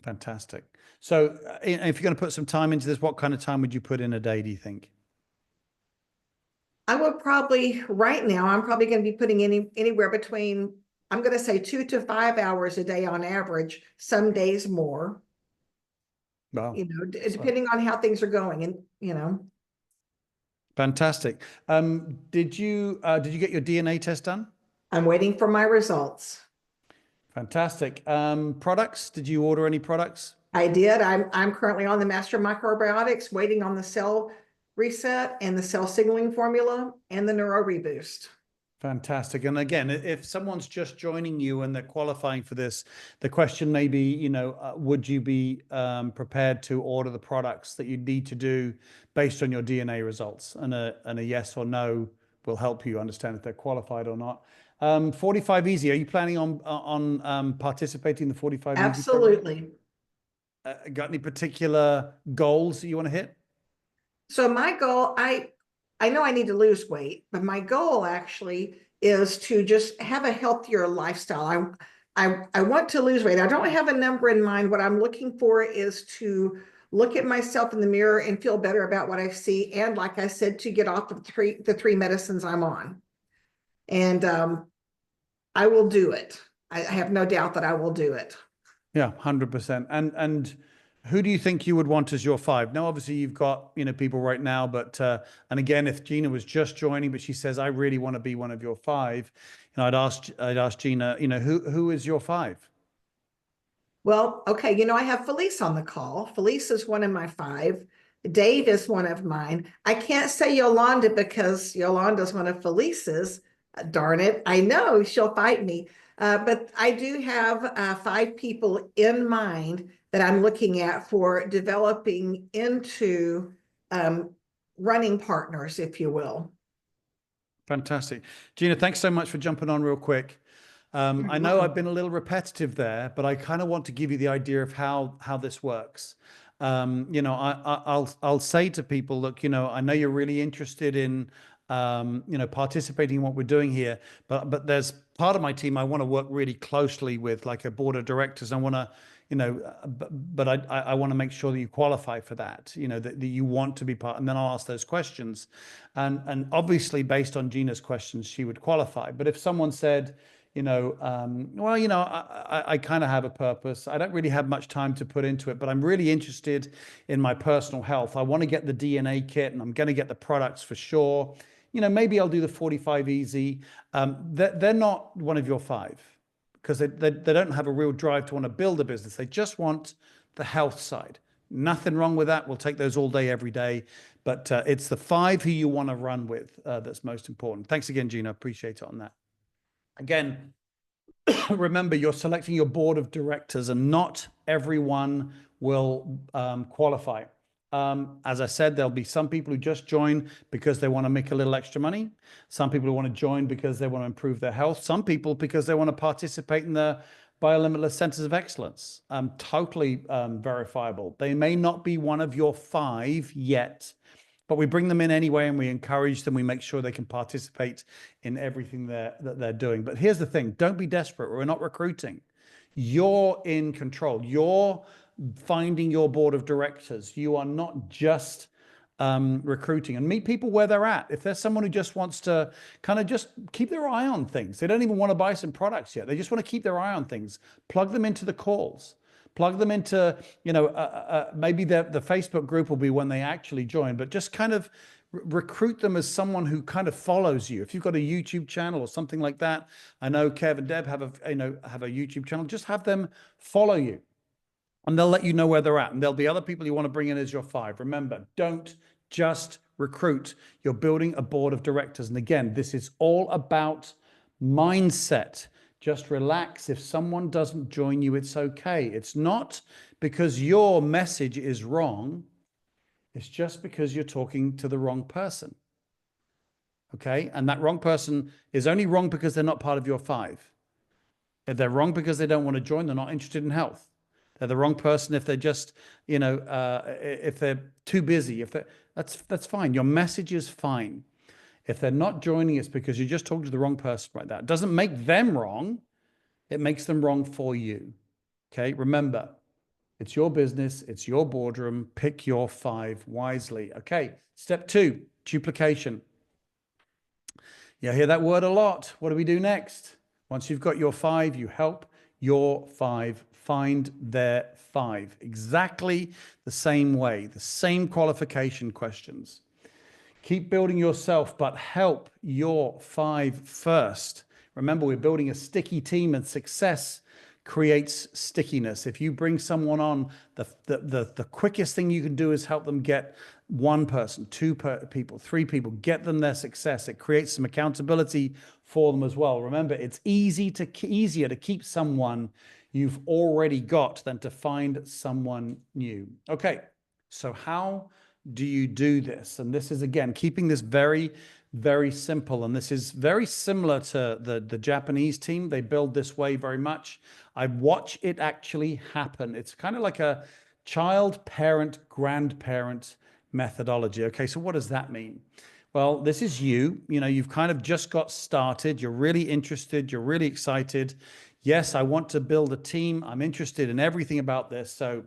B: Fantastic. So if you're going to put some time into this, what kind of time would you put in a day, do you think?
D: I would probably, right now, I'm probably going to be putting anywhere between, I'm going to say 2 to 5 hours a day on average, some days more,
B: Wow.
D: depending on how things are going. And.
B: Fantastic. Did you get your DNA test done?
D: I'm waiting for my results.
B: Fantastic. Products, did you order any products?
D: I did. I'm currently on the Master Microbiotics, waiting on the cell reset and the cell signaling formula and the neuro reboost.
B: Fantastic. And again, if someone's just joining you and they're qualifying for this, the question may be, would you be prepared to order the products that you need to do based on your DNA results? And a yes or no will help you understand if they're qualified or not. 45 Easy, are you planning on participating in the 45 Easy program?
D: Absolutely.
B: Got any particular goals that you want to hit?
D: So my goal, I know I need to lose weight, but my goal actually is to just have a healthier lifestyle. I want to lose weight. I don't have a number in mind. What I'm looking for is to look at myself in the mirror and feel better about what I see. And like I said, to get off of the three medicines I'm on. And I will do it. I have no doubt that I will do it.
B: Yeah, 100%. And who do you think you would want as your 5? Now, obviously, you've got people right now, but and again, if Gina was just joining, but she says, I really want to be one of your 5, I'd ask Gina, who is your 5?
D: Well, okay, I have Felice on the call. Felice is one of my 5. Dave is one of mine. I can't say Yolanda because Yolanda's one of Felice's. Darn it, I know she'll fight me. But I do have 5 people in mind that I'm looking at for developing into running partners, if you will.
B: Fantastic. Gina, thanks so much for jumping on real quick. I know I've been a little repetitive there, but I kind of want to give you the idea of how this works. I'll say to people, look, I know you're really interested in participating in what we're doing here, but there's part of my team I want to work really closely with, like a board of directors. I want to, but I want to make sure that you qualify for that, that you want to be part, and then I'll ask those questions. And obviously based on Gina's questions, she would qualify. But if someone said, I kind of have a purpose. I don't really have much time to put into it, but I'm really interested in my personal health. I want to get the DNA kit and I'm going to get the products for sure. Maybe I'll do the 45 Easy. They're not one of your 5 because they don't have a real drive to want to build a business. They just want the health side. Nothing wrong with that. We'll take those all day, every day. But it's the 5 who you want to run with that's most important. Thanks again, Gina. Appreciate it on that. Again, remember, you're selecting your board of directors and not everyone will qualify. As I said, there'll be some people who just join because they want to make a little extra money. Some people who want to join because they want to improve their health. Some people because they want to participate in the BioLimitless Centers of Excellence. Totally verifiable. They may not be one of your 5 yet, but we bring them in anyway and we encourage them. We make sure they can participate in everything that they're doing. But here's the thing, don't be desperate. We're not recruiting. You're in control. You're finding your board of directors. You are not just recruiting, and meet people where they're at. If there's someone who just wants to kind of just keep their eye on things, they don't even want to buy some products yet. They just want to keep their eye on things. Plug them into the calls. Plug them into, maybe the Facebook group will be when they actually join, but just kind of recruit them as someone who kind of follows you. If you've got a YouTube channel or something like that, I know Kev and Deb have a YouTube channel, just have them follow you and they'll let you know where they're at. And there'll be other people you want to bring in as your 5. Remember, don't just recruit. You're building a board of directors. And again, this is all about mindset. Just relax. If someone doesn't join you, it's okay. It's not because your message is wrong. It's just because you're talking to the wrong person. Okay? And that wrong person is only wrong because they're not part of your 5. If they're wrong because they don't want to join, they're not interested in health. They're the wrong person if they're just, if they're too busy, that's fine. Your message is fine. If they're not joining us because you just talked to the wrong person right now, it doesn't make them wrong. It makes them wrong for you. Okay. Remember, it's your business. It's your boardroom. Pick your 5 wisely. Okay. Step 2, duplication. You hear that word a lot. What do we do next? Once you've got your 5, you help your 5 find their 5. Exactly the same way, the same qualification questions. Keep building yourself, but help your 5 first. Remember, we're building a sticky team, and success creates stickiness. If you bring someone on, the quickest thing you can do is help them get 1 person, 2 people, 3 people, get them their success. It creates some accountability for them as well. Remember, it's easier to keep someone you've already got than to find someone new. Okay, so how do you do this? And this is, again, keeping this very, very simple. And this is very similar to the Japanese team. They build this way very much. I watch it actually happen. It's kind of like a child, parent, grandparent methodology. Okay, so what does that mean? Well, this is you've kind of just got started. You're really interested. You're really excited. Yes, I want to build a team. I'm interested in everything about this. So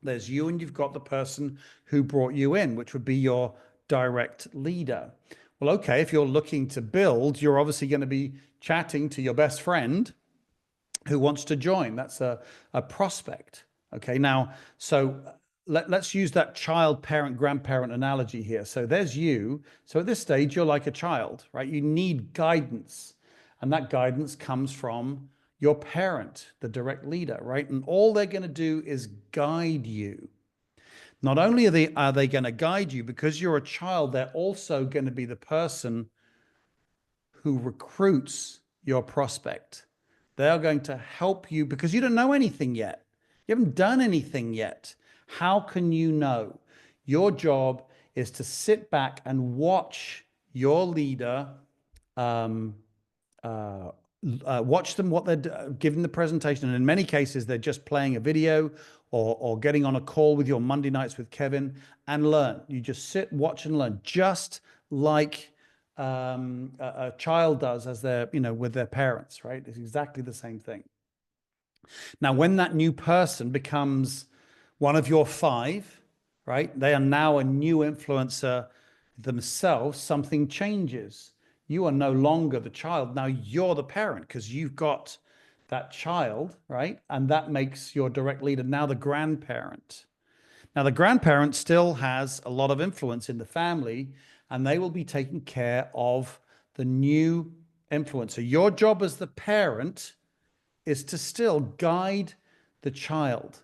B: there's you, and you've got the person who brought you in, which would be your direct leader. Well, okay, if you're looking to build, you're obviously going to be chatting to your best friend who wants to join. That's a prospect. Okay, now, so let's use that child, parent, grandparent analogy here. So there's you. So at this stage, you're like a child, right? You need guidance. And that guidance comes from your parent, the direct leader, right? And all they're going to do is guide you. Not only are they going to guide you, because you're a child, they're also going to be the person who recruits your prospect. They are going to help you because you don't know anything yet. You haven't done anything yet. How can you know? Your job is to sit back and watch your leader, watch them, what they're giving the presentation. And in many cases, they're just playing a video or getting on a call with your Monday nights with Kevin, and learn. You just sit, watch, and learn, just like a child does as they're, with their parents, right? It's exactly the same thing. Now, when that new person becomes one of your 5, right? They are now a new influencer themselves. Something changes. You are no longer the child. Now you're the parent, because you've got that child, right? And that makes your direct leader now the grandparent. Now the grandparent still has a lot of influence in the family, and they will be taking care of the new influencer. Your job as the parent is to still guide the child.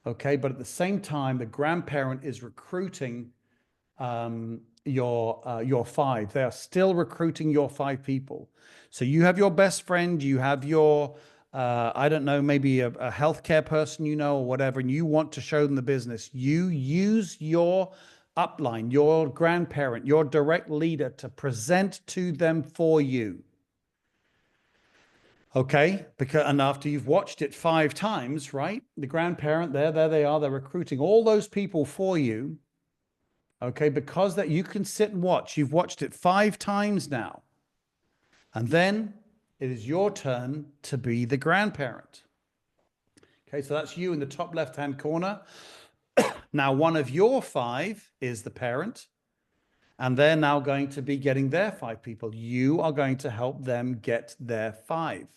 B: Okay, but at the same time, the grandparent is recruiting your 5. They are still recruiting your 5 people. So you have your best friend, you have your, I don't know, maybe a healthcare person, or whatever, and you want to show them the business. You use your upline, your grandparent, your direct leader to present to them for you. Okay, and after you've watched it 5 times, right? The grandparent, there they are, they're recruiting all those people for you. Okay, because that you can sit and watch. You've watched it 5 times now. And then it is your turn to be the grandparent. Okay, so that's you in the top left-hand corner. Now, one of your 5 is the parent, and they're now going to be getting their 5 people. You are going to help them get their 5.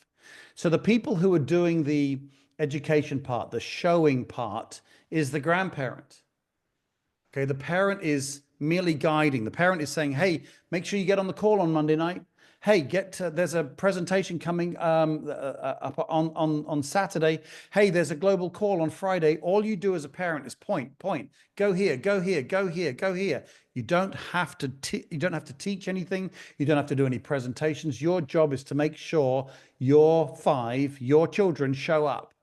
B: So the people who are doing the education part, the showing part, is the grandparent. Okay, the parent is merely guiding. The parent is saying, hey, make sure you get on the call on Monday night. Hey, there's a presentation coming up on Saturday. Hey, there's a global call on Friday. All you do as a parent is point, go here, go here, go here, go here. You don't have to teach anything. You don't have to do any presentations. Your job is to make sure your 5, your children, show up.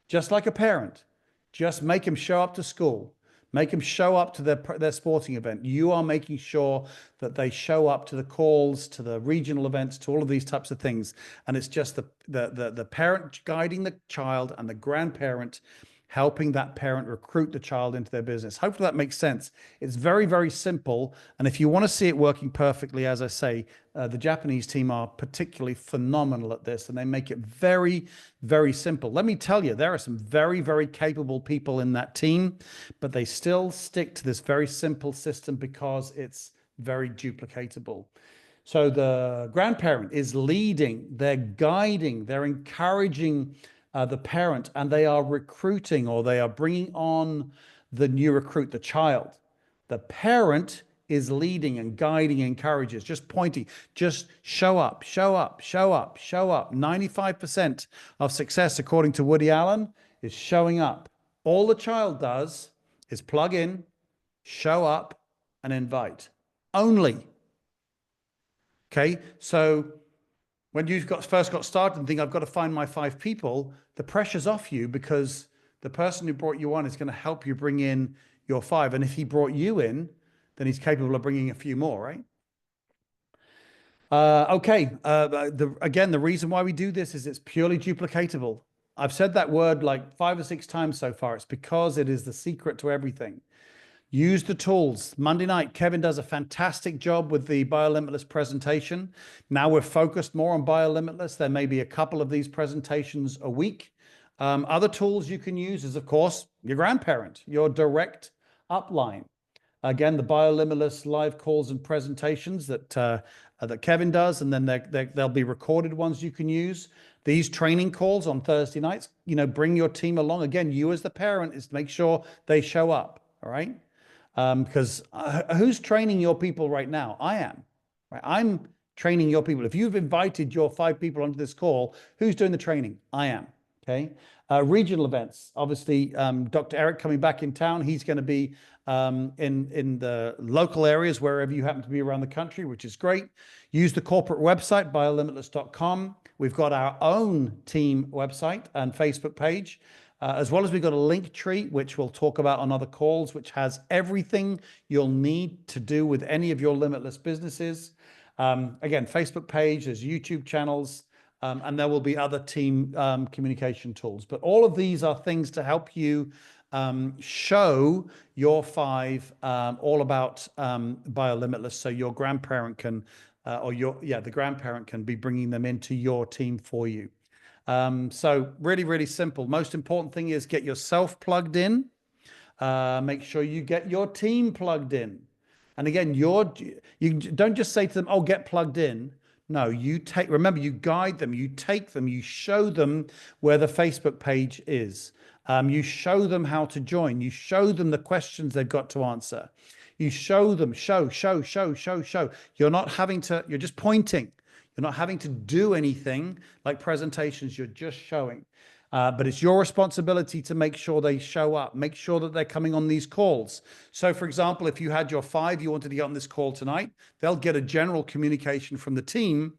B: Just like a parent. Just make them show up to school. Make them show up to their sporting event. You are making sure that they show up to the calls, to the regional events, to all of these types of things. And it's just the parent guiding the child and the grandparent helping that parent recruit the child into their business. Hopefully that makes sense. It's very, very simple. And if you want to see it working perfectly, as I say, the Japanese team are particularly phenomenal at this, and they make it very, very simple. Let me tell you, there are some very, very capable people in that team, but they still stick to this very simple system because it's very duplicatable. So the grandparent is leading, they're guiding, they're encouraging the parent, and they are recruiting, or they are bringing on the new recruit, the child. The parent is leading and guiding, encourages, just pointing, just show up, show up, show up, show up. 95% of success, according to Woody Allen, is showing up. All the child does is plug in, show up, and invite. Only. Okay, so when you've first got started and think, I've got to find my 5 people, the pressure's off you, because the person who brought you on is going to help you bring in your 5. And if he brought you in, then he's capable of bringing a few more, right? Okay. Again, the reason why we do this is it's purely duplicatable. I've said that word like 5 or 6 times so far. It's because it is the secret to everything. Use the tools. Monday night, Kevin does a fantastic job with the BioLimitless presentation. Now we're focused more on BioLimitless. There may be a couple of these presentations a week. Other tools you can use is, of course, your grandparent, your direct upline. Again, the BioLimitless live calls and presentations that Kevin does, and then there'll be recorded ones you can use. These training calls on Thursday nights, bring your team along. Again, you as the parent is to make sure they show up, all right? Because who's training your people right now? I am. Right? I'm training your people. If you've invited your 5 people onto this call, who's doing the training? I am. Okay. Regional events. Obviously, Dr. Eric coming back in town. He's going to be in the local areas, wherever you happen to be around the country, which is great. Use the corporate website, biolimitless.com. We've got our own team website and Facebook page. As well as we've got a Linktree, which we'll talk about on other calls, which has everything you'll need to do with any of your limitless businesses. Again, Facebook page, there's YouTube channels, and there will be other team communication tools. But all of these are things to help you show your 5 all about BioLimitless, so your grandparent can, the grandparent can be bringing them into your team for you. So really, really simple. Most important thing is get yourself plugged in. Make sure you get your team plugged in. And again, you don't just say to them, oh, get plugged in. No, remember, you guide them, you take them, you show them where the Facebook page is. You show them how to join. You show them the questions they've got to answer. You show them, show. You're not having to, you're just pointing. You're not having to do anything like presentations, you're just showing. But it's your responsibility to make sure they show up, make sure that they're coming on these calls. So for example, if you had your 5, you wanted to get on this call tonight, they'll get a general communication from the team,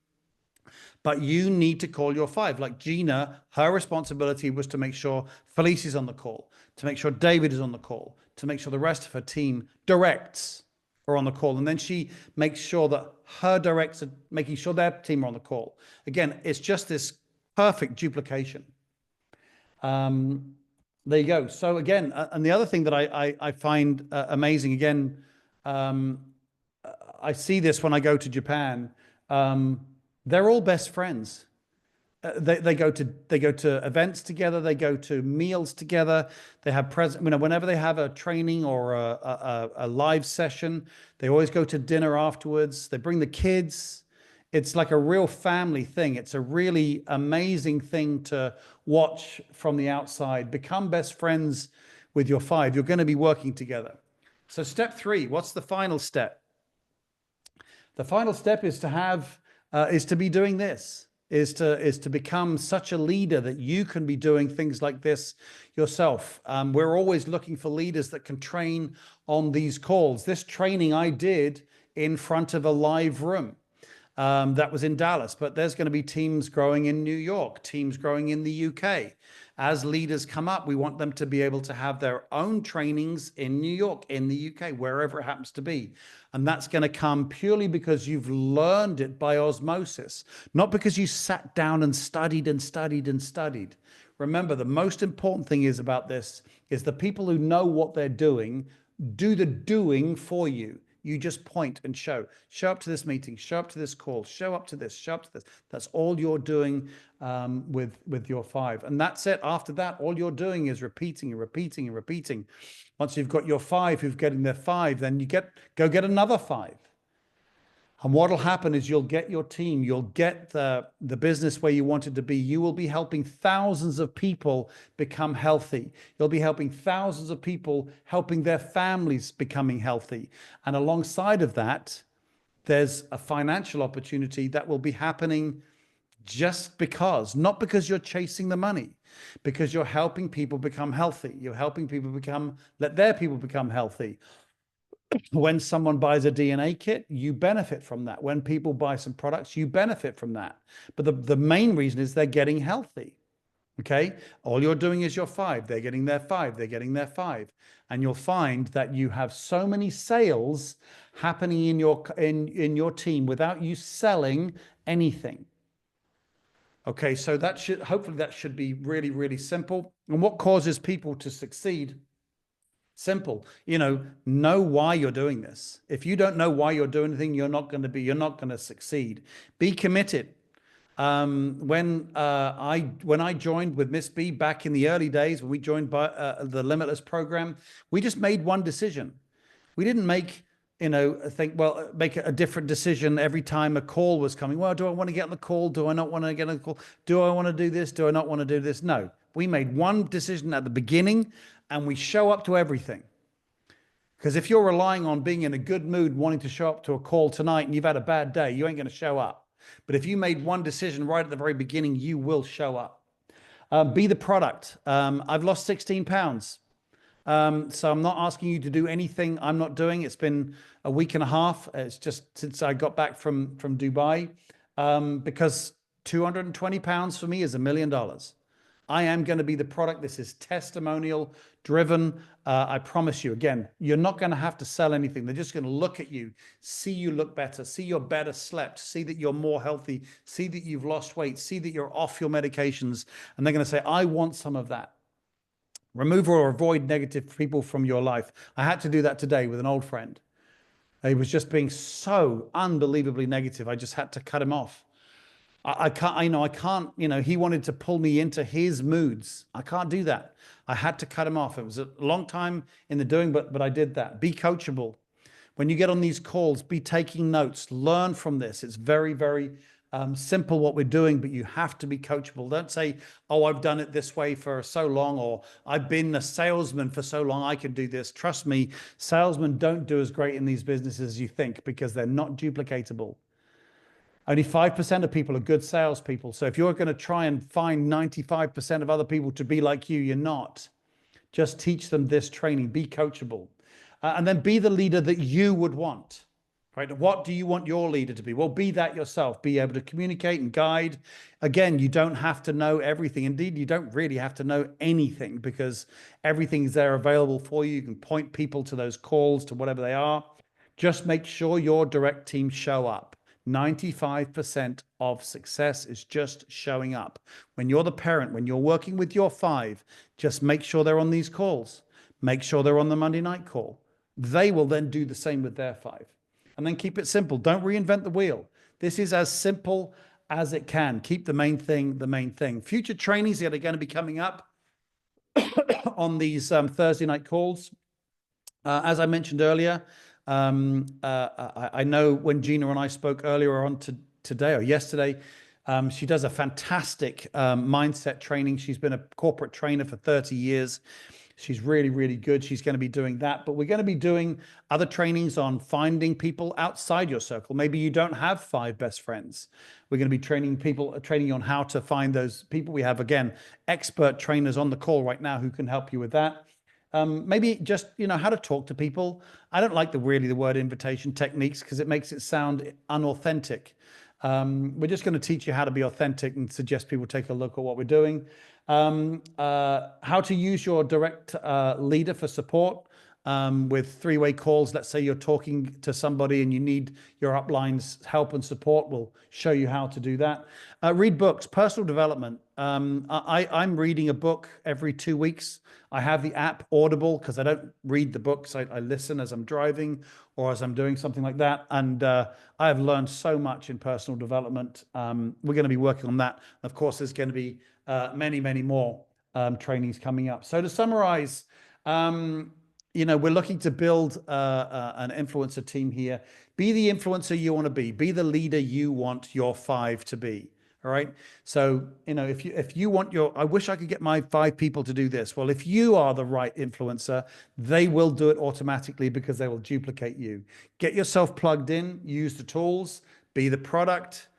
B: but you need to call your 5. Like Gina, her responsibility was to make sure Felice is on the call, to make sure David is on the call, to make sure the rest of her team directs are on the call. And then she makes sure that her directs are making sure their team are on the call. Again, it's just this perfect duplication. There you go. So again, and the other thing that I find amazing, again, I see this when I go to Japan. They're all best friends. They go to events together. They go to meals together. They have whenever they have a training or a live session, they always go to dinner afterwards. They bring the kids. It's like a real family thing. It's a really amazing thing to watch from the outside. Become best friends with your 5. You're going to be working together. So step 3, what's the final step? The final step is to be doing this, is to become such a leader that you can be doing things like this yourself. We're always looking for leaders that can train on these calls. This training I did in front of a live room. That was in Dallas, but there's going to be teams growing in New York, teams growing in the UK. As leaders come up, we want them to be able to have their own trainings in New York, in the UK, wherever it happens to be. And that's going to come purely because you've learned it by osmosis, not because you sat down and studied and studied and studied. Remember, the most important thing is about this is the people who know what they're doing do the doing for you. You just point and show up to this meeting, show up to this call, show up to this, show up to this. That's all you're doing with your 5. And that's it. After that, all you're doing is repeating and repeating and repeating. Once you've got your 5 who've getting their 5, then you go get another 5. And what'll happen is you'll get your team, you'll get the business where you want it to be. You will be helping thousands of people become healthy. You'll be helping thousands of people, helping their families becoming healthy. And alongside of that, there's a financial opportunity that will be happening just because, not because you're chasing the money, because you're helping people become healthy. You're helping people let their people become healthy. When someone buys a DNA kit, you benefit from that. When people buy some products, you benefit from that. But the main reason is they're getting healthy. Okay. All you're doing is your 5. They're getting their 5. They're getting their 5. And you'll find that you have so many sales happening in your team without you selling anything. Okay. So hopefully that should be really, really simple. And what causes people to succeed? Simple, know why you're doing this. If you don't know why you're doing anything, you're not going to succeed. Be committed. When I joined with Miss B back in the early days, when we joined the Limitless program, we just made one decision. We didn't make a different decision every time a call was coming. Well, do I want to get on the call? Do I not want to get on the call? Do I want to do this? Do I not want to do this? No, we made one decision at the beginning, and we show up to everything. Because if you're relying on being in a good mood, wanting to show up to a call tonight, and you've had a bad day, you ain't going to show up. But if you made one decision right at the very beginning, you will show up. Be the product. I've lost 16 pounds. So I'm not asking you to do anything I'm not doing. It's been a week and a half. It's just since I got back from Dubai, because 220 pounds for me is $1 million. I am going to be the product. This is testimonial driven. I promise you, again, you're not going to have to sell anything. They're just going to look at you, see you look better, see you're better slept, see that you're more healthy, see that you've lost weight, see that you're off your medications. And they're going to say, I want some of that. Remove or avoid negative people from your life. I had to do that today with an old friend. He was just being so unbelievably negative. I just had to cut him off. I can't, he wanted to pull me into his moods. I can't do that. I had to cut him off. It was a long time in the doing, but I did that. Be coachable. When you get on these calls, be taking notes, learn from this. It's very, very simple what we're doing, but you have to be coachable. Don't say, oh, I've done it this way for so long, or I've been a salesman for so long, I can do this. Trust me, salesmen don't do as great in these businesses as you think, because they're not duplicatable. Only 5% of people are good salespeople. So if you're going to try and find 95% of other people to be like you, you're not. Just teach them this training. Be coachable. And then be the leader that you would want. Right? What do you want your leader to be? Well, be that yourself. Be able to communicate and guide. Again, you don't have to know everything. Indeed, you don't really have to know anything, because everything's there available for you. You can point people to those calls, to whatever they are. Just make sure your direct team show up. 95% of success is just showing up. When you're the parent, when you're working with your 5, just make sure they're on these calls. Make sure they're on the Monday night call. They will then do the same with their 5. And then keep it simple. Don't reinvent the wheel. This is as simple as it can. Keep the main thing the main thing. Future trainings that are going to be coming up on these Thursday night calls. As I mentioned earlier, I know when Gina and I spoke earlier on today or yesterday, she does a fantastic mindset training. She's been a corporate trainer for 30 years. She's really, really good. She's going to be doing that. But we're going to be doing other trainings on finding people outside your circle. Maybe you don't have 5 best friends. We're going to be training you on how to find those people. We have, again, expert trainers on the call right now who can help you with that. Maybe just, how to talk to people. I don't like the word invitation techniques, because it makes it sound unauthentic. We're just going to teach you how to be authentic and suggest people take a look at what we're doing. How to use your direct leader for support with three-way calls. Let's say you're talking to somebody and you need your upline's help and support. We'll show you how to do that. Read books, personal development. I'm reading a book every 2 weeks. I have the app Audible because I don't read the books. I listen as I'm driving or as I'm doing something like that. And I have learned so much in personal development. We're going to be working on that. Of course, there's going to be many, many more trainings coming up. So to summarize, you know, we're looking to build an influencer team here. Be the influencer you want to be. Be the leader you want your 5 to be. All right. So, you know, if you want I wish I could get my 5 people to do this. Well, if you are the right influencer, they will do it automatically because they will duplicate you. Get yourself plugged in, use the tools, be the product,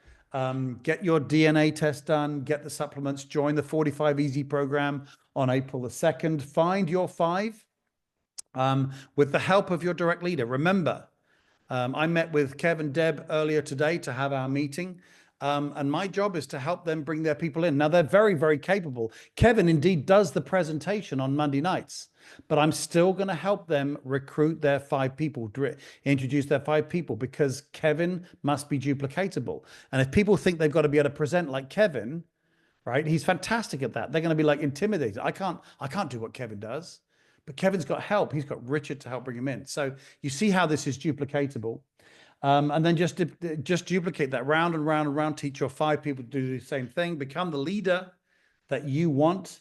B: get your DNA test done, get the supplements, join the 45 Easy program on April the 2nd. Find your 5 with the help of your direct leader. Remember, I met with Kev and Deb earlier today to have our meeting. And my job is to help them bring their people in. Now, they're very, very capable. Kevin indeed does the presentation on Monday nights, but I'm still going to help them recruit their 5 people, introduce their 5 people, because Kevin must be duplicatable. And if people think they've got to be able to present like Kevin, right? He's fantastic at that. They're going to be like intimidated. I can't do what Kevin does, but Kevin's got help. He's got Richard to help bring him in. So you see how this is duplicatable. And then just duplicate that round and round and round. Teach your 5 people to do the same thing. Become the leader that you want.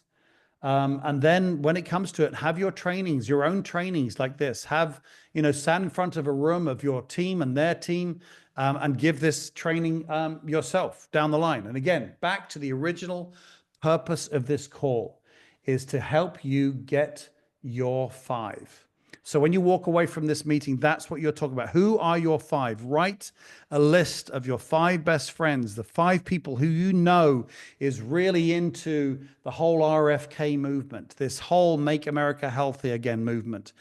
B: And then when it comes to it, have your trainings, your own trainings like this. Have, you know, stand in front of a room of your team and their team and give this training yourself down the line. And again, back to the original purpose of this call is to help you get your 5. So when you walk away from this meeting, that's what you're talking about. Who are your 5? Write a list of your 5 best friends, the 5 people who you know is really into the whole RFK movement, this whole Make America Healthy Again movement.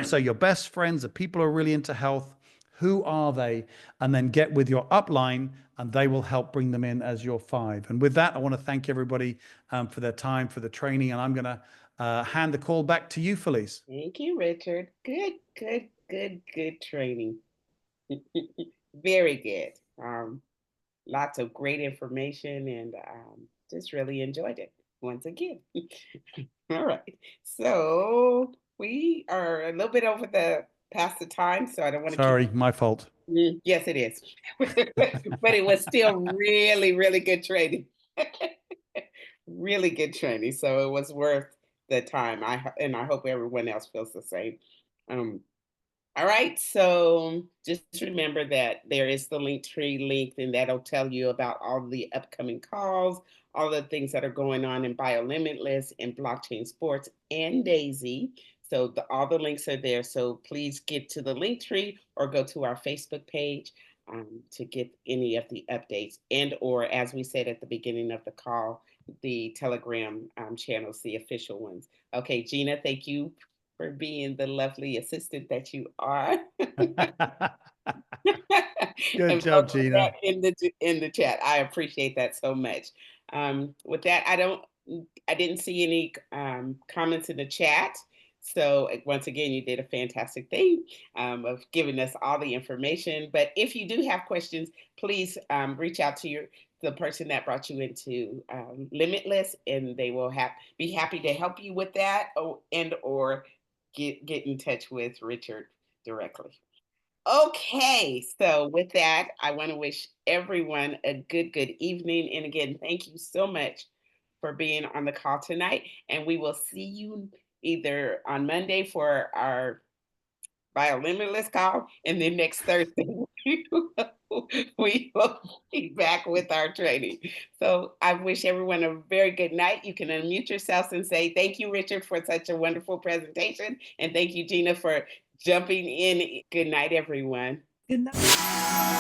B: So your best friends, the people who are really into health, who are they? And then get with your upline and they will help bring them in as your 5. And with that, I want to thank everybody for their time, for the training. And I'm going to hand the call back to you, Felice.
A: Thank you, Richard. Good training. Very good. Lots of great information and just really enjoyed it once again. All right. So we are a little bit over past the time, so I don't want to
B: Sorry, my fault.
A: Yes, it is. But it was still really, really good training. Really good training. So it was worth the time. I hope everyone else feels the same. All right. So just remember that there is the Linktree link, and that'll tell you about all the upcoming calls, all the things that are going on in BioLimitless and blockchain sports and Daisy. So all the links are there. So please get to the Linktree or go to our Facebook page to get any of the updates, and or as we said at the beginning of the call, the Telegram channels, the official ones. Okay, Gina, thank you for being the lovely assistant that you are.
B: Good job, Gina.
A: In the chat, I appreciate that so much. With that, I didn't see any comments in the chat. So once again, you did a fantastic thing of giving us all the information. But if you do have questions, please reach out to the person that brought you into Limitless, and they will be happy to help you with that, or get in touch with Richard directly. Okay, so with that, I want to wish everyone a good evening. And again, thank you so much for being on the call tonight. And we will see you either on Monday for our BioLimitless call, and then next Thursday we will be back with our training. So I wish everyone a very good night. You can unmute yourselves and say thank you, Richard, for such a wonderful presentation. And thank you, Gina, for jumping in. Good night, everyone.
E: Good night.